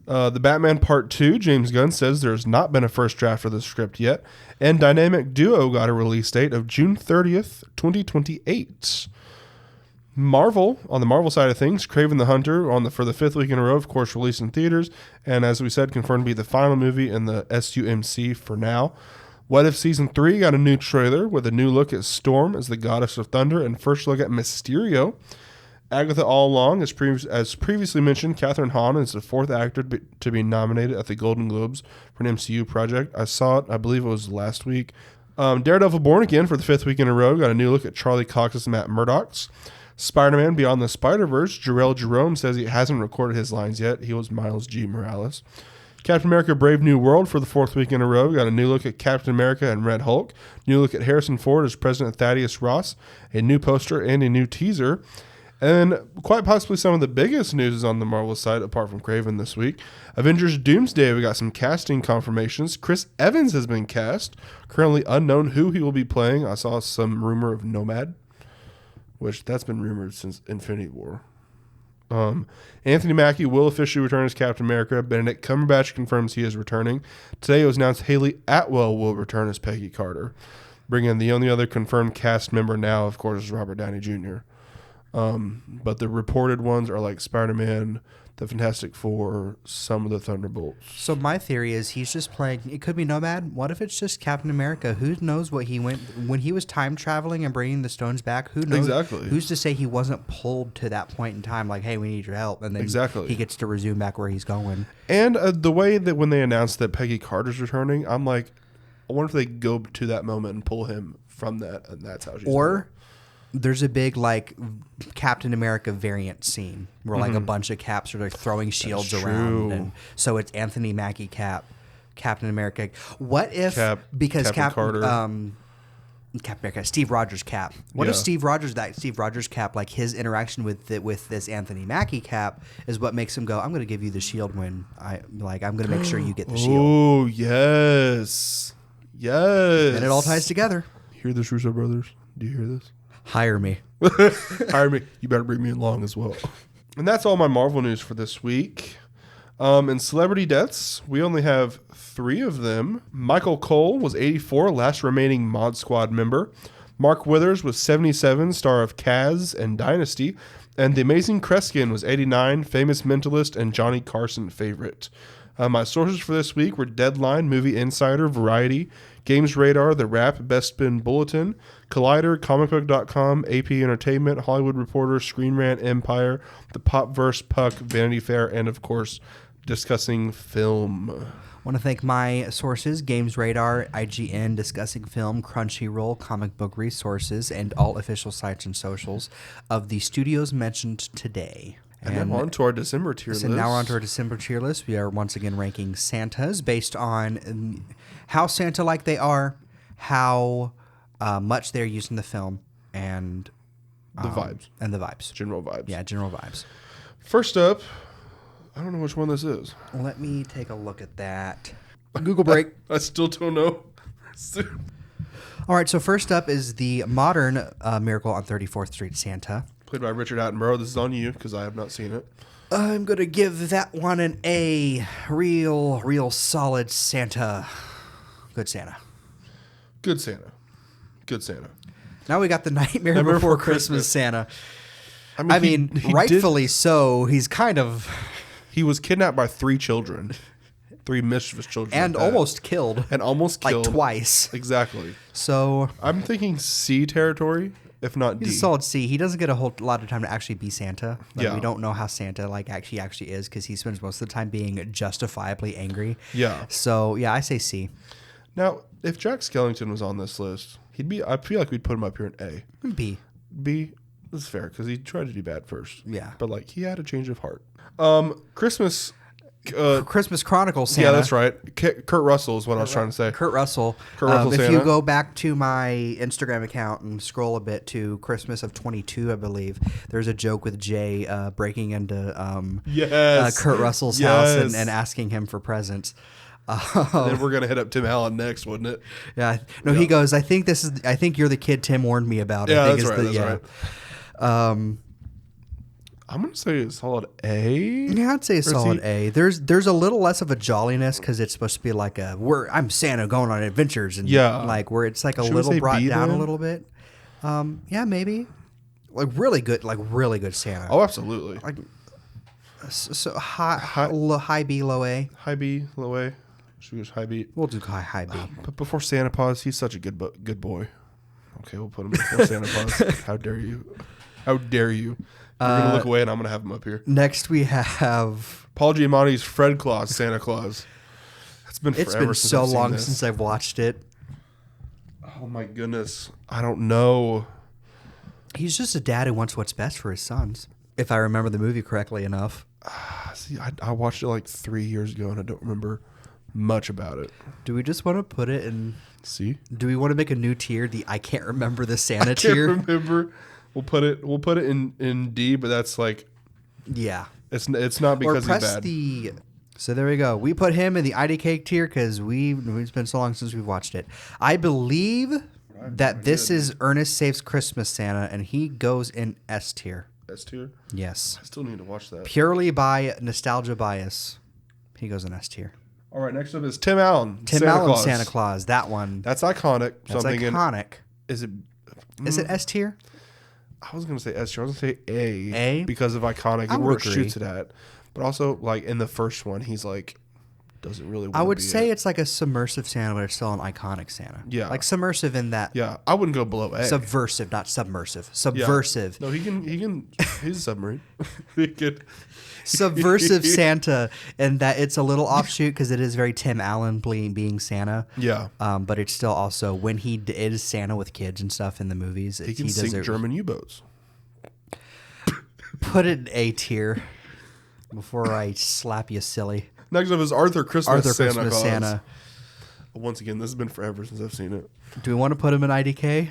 B: The Batman Part 2, James Gunn says there's not been a first draft of the script yet. And Dynamic Duo got a release date of June 30th, 2028. Marvel, on the Marvel side of things, Kraven the Hunter for the 5th week in a row, of course, released in theaters. And as we said, confirmed to be the final movie in the SUMC for now. What If Season 3 got a new trailer with a new look at Storm as the Goddess of Thunder and first look at Mysterio. Agatha All Along, as previously mentioned, Catherine Hahn is the 4th actor to be nominated at the Golden Globes for an MCU project. I saw it, I believe it was last week. Daredevil Born Again for the 5th week in a row got a new look at Charlie Cox's Matt Murdock's. Spider-Man Beyond the Spider-Verse, Jarrell Jerome says he hasn't recorded his lines yet. He was Miles G. Morales. Captain America Brave New World for the 4th week in a row. Got a new look at Captain America and Red Hulk. New look at Harrison Ford as President Thaddeus Ross. A new poster and a new teaser. And quite possibly some of the biggest news is on the Marvel side, apart from Kraven this week. Avengers Doomsday, we got some casting confirmations. Chris Evans has been cast. Currently unknown who he will be playing. I saw some rumor of Nomad, which that's been rumored since Infinity War. Anthony Mackie will officially return as Captain America. Benedict Cumberbatch confirms he is returning. Today it was announced Haley Atwell will return as Peggy Carter. Bring in the only other confirmed cast member now, of course, is Robert Downey Jr. But the reported ones are like Spider-Man, the Fantastic Four, some of the Thunderbolts.
A: So my theory is he's just playing, it could be Nomad. What if it's just Captain America? Who knows what he went, when he was time traveling and bringing the stones back, who knows?
B: Exactly.
A: Who's to say he wasn't pulled to that point in time, like, hey, we need your help. And then he gets to resume back where he's going.
B: And the way that when they announced that Peggy Carter's returning, I'm like, I wonder if they go to that moment and pull him from that, and that's how she's
A: Or there's a big, like, Captain America variant scene where, like, a bunch of Caps are, like, throwing shields around. And so it's Anthony Mackie Cap, Captain America. What if, because
B: Captain
A: America, Steve Rogers Cap. What if Steve Rogers Cap, like, his interaction with this Anthony Mackie Cap is what makes him go, I'm going to give you the shield when I'm going to make sure you get the shield.
B: Oh, yes. Yes.
A: And it all ties together.
B: You hear this, Russo brothers? Do you hear this?
A: Hire me.
B: Hire me. You better bring me along as well. And that's all my Marvel news for this week. In celebrity deaths, we only have 3 of them. Michael Cole was 84, last remaining Mod Squad member. Mark Withers was 77, star of Kaz and Dynasty. And The Amazing Kreskin was 89, famous mentalist and Johnny Carson favorite. My sources for this week were Deadline, Movie Insider, Variety, Games Radar, The Wrap, Best Spin Bulletin, Collider, comicbook.com, AP Entertainment, Hollywood Reporter, Screen Rant, Empire, The Popverse, Puck, Vanity Fair, and of course, Discussing Film.
A: I want to thank my sources, Games Radar, IGN, Discussing Film, Crunchyroll, Comic Book Resources, and all official sites and socials of the studios mentioned today.
B: And now on to our December tier list.
A: So now we're on to our December tier list. We are once again ranking Santas based on how Santa-like they are, how much they're used in the film, and
B: the vibes.
A: And the vibes.
B: General vibes.
A: Yeah, general vibes.
B: First up, I don't know which one this is.
A: Let me take a look at that. Google break.
B: I still don't know.
A: All right, so first up is the modern Miracle on 34th Street Santa.
B: Played by Richard Attenborough. This is on you because I have not seen it.
A: I'm going to give that one an A. Real solid Santa. Good Santa.
B: Good Santa. Good Santa.
A: Now we got the Nightmare Before Christmas Santa. I mean, he rightfully so. He's kind of...
B: He was kidnapped by 3 children. 3 mischievous children.
A: And almost killed. Like twice.
B: Exactly.
A: So...
B: I'm thinking C territory, if not D.
A: He's a solid C. He doesn't get a whole lot of time to actually be Santa. Like,
B: yeah.
A: We don't know how Santa actually is because he spends most of the time being justifiably angry.
B: Yeah.
A: So, yeah, I say C.
B: Now, if Jack Skellington was on this list, I feel like we'd put him up here in A.
A: B.
B: B is fair because he tried to do bad first.
A: Yeah.
B: But, like, he had a change of heart. Christmas
A: Chronicles Santa.
B: Yeah, that's right. Kurt Russell is what I was trying to say.
A: Kurt Russell
B: Santa.
A: If you go back to my Instagram account and scroll a bit to Christmas of 22, I believe, there's a joke with Jay breaking into Kurt Russell's house and asking him for presents.
B: Then we're gonna hit up Tim Allen next, wouldn't it?
A: Yeah. No, he goes, I think you're the kid Tim warned me about.
B: Yeah,
A: I think
B: that's right. I'm going to say a solid A.
A: Yeah, I'd say a solid A. There's a little less of a jolliness because it's supposed to be like I'm Santa going on adventures. And like where it's like a little brought down a little bit. Yeah, maybe. Like really good Santa.
B: Oh, absolutely.
A: Like so high B, low A.
B: High B, low A. Should we go high B?
A: We'll do high B.
B: But before Santa Paws, he's such a good boy. Okay, we'll put him before Santa Paws. How dare you? How dare you? You're going to look away and I'm going to have him up here.
A: Next we have...
B: Paul Giamatti's Fred Claus, Santa Claus. It's been
A: so long since I've watched it.
B: Oh my goodness. I don't know.
A: He's just a dad who wants what's best for his sons. If I remember the movie correctly enough.
B: See, I watched it like 3 years ago and I don't remember much about it.
A: Do we just want to put it in...
B: See?
A: Do we want to make a new tier? The I can't remember the Santa tier?
B: I can't remember. We'll put it in D, but that's like,
A: yeah,
B: it's not because he's bad.
A: So there we go. We put him in the IDK tier because it's been so long since we've watched it. I believe that this is Ernest Saves Christmas Santa, and he goes in S tier.
B: S tier?
A: Yes.
B: I still need to watch that.
A: Purely by nostalgia bias, he goes in S tier.
B: All right, next up is Tim Allen.
A: Santa Claus. That one.
B: That's iconic.
A: That's iconic.
B: Is it
A: S tier?
B: I was going to say S tier. I was going to say A.
A: A?
B: Because of iconic and where it shoots it at. But also, like, in the first one, he's like, doesn't really want to be
A: I would say it's like a submersive Santa, but it's still an iconic Santa.
B: Yeah.
A: Like submersive in that.
B: Yeah. I wouldn't go below A.
A: Subversive, not submersive. Subversive.
B: Yeah. No, he's a submarine. He could.
A: Subversive Santa, and that it's a little offshoot because it is very Tim Allen being Santa.
B: Yeah.
A: But it's still also when he is Santa with kids and stuff in the movies.
B: He can sink German U-boats.
A: Put it in A tier before I slap you silly.
B: Next up is Arthur Christmas Santa. Once again, this has been forever since I've seen it.
A: Do we want to put him in IDK?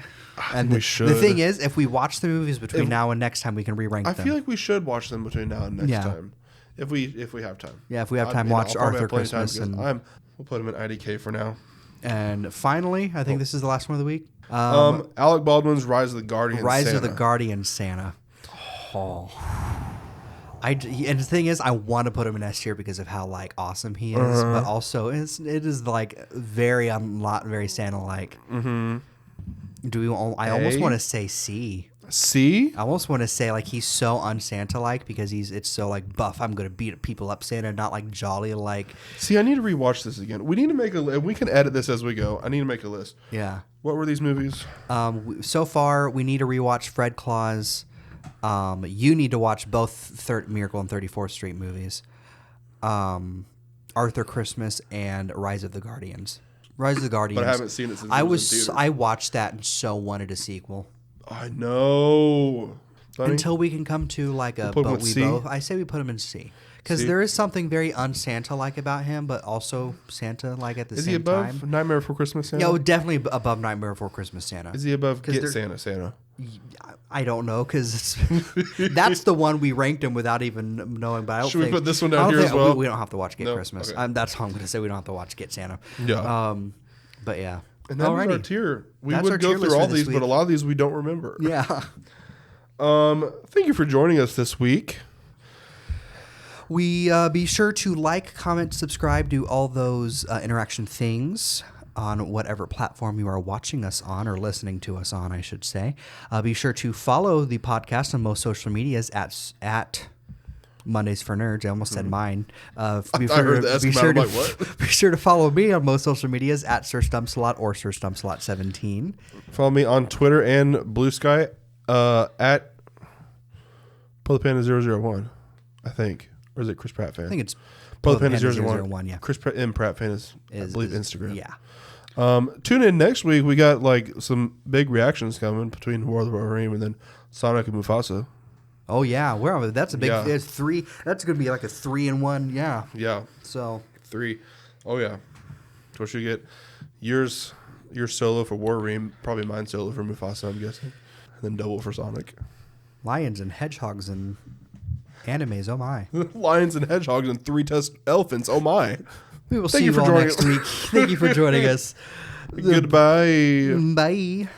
B: And we should.
A: The thing is, if we watch the movies between now and next time, we can re-rank them.
B: I feel like we should watch them between now and next time. If we have time.
A: Yeah, if we have time, watch Arthur Christmas.
B: We'll put him in IDK for now.
A: And finally, I think this is the last one of the week.
B: Alec Baldwin's Rise of the Guardian Santa.
A: Oh. And the thing is, I want to put him in S tier because of how like awesome he is, but also it is like very not very Santa-like.
B: Mm-hmm.
A: I almost want to say C.
B: C?
A: I almost want to say like he's so un-Santa-like because it's so like buff. I'm gonna beat people up Santa, not like jolly like.
B: See, I need to rewatch this again. We need to make we can edit this as we go. I need to make a list.
A: Yeah.
B: What were these movies?
A: So far, we need to rewatch Fred Claus. You need to watch both Miracle on 34th Street movies, Arthur Christmas and Rise of the Guardians. Rise of the Guardians.
B: But I haven't seen it since
A: I watched that and so wanted a sequel.
B: I know. Funny.
A: Until we can come to like a I say we put him in C. Because there is something very un-Santa-like about him, but also Santa-like at the same time.
B: Is he above Nightmare Before Christmas Santa?
A: Yeah, definitely above Nightmare Before Christmas Santa.
B: Is he above Get Santa?
A: I don't know, because that's the one we ranked him without even knowing. But I don't
B: Should we put this one down here as
A: well?
B: well?
A: We don't have to watch Get Christmas.
B: Okay.
A: That's all I'm going to say. We don't have to watch Get Santa.
B: Yeah.
A: But yeah.
B: And that was our tier. We
A: That's
B: would
A: our
B: go
A: tier
B: through
A: list
B: all
A: for this
B: these,
A: week.
B: but a lot of these we don't remember.
A: Yeah.
B: Thank you for joining us this week.
A: We be sure to like, comment, subscribe, do all those interaction things on whatever platform you are watching us on, or listening to us on, I should say. Be sure to follow the podcast on most social medias at Mondays for Nerds. I almost said mine. Be sure to follow me on most social medias at Sir Stumpslot or Sir Stumpslot 17.
B: Follow me on Twitter and Blue Sky at PolarPanda001, I think. Or is it Chris Pratt fan?
A: I think it's
B: PolarPanda001.
A: Yeah.
B: Chris Pratt fan is I believe, Instagram.
A: Yeah.
B: Tune in next week. We got like some big reactions coming between War of the Rohirrim and then Sonic and Mufasa.
A: Oh yeah, that's a big. There's 3. That's gonna be like a 3-in-1. Yeah.
B: Yeah.
A: So
B: 3. Oh yeah. So should you get yours solo for Rohirrim, probably mine solo for Mufasa, I'm guessing, and then double for Sonic.
A: Lions and hedgehogs and animes. Oh my.
B: Lions and hedgehogs and 3-tusked elephants. Oh my.
A: We will see you all next week. Thank you for joining us.
B: Goodbye.
A: Bye.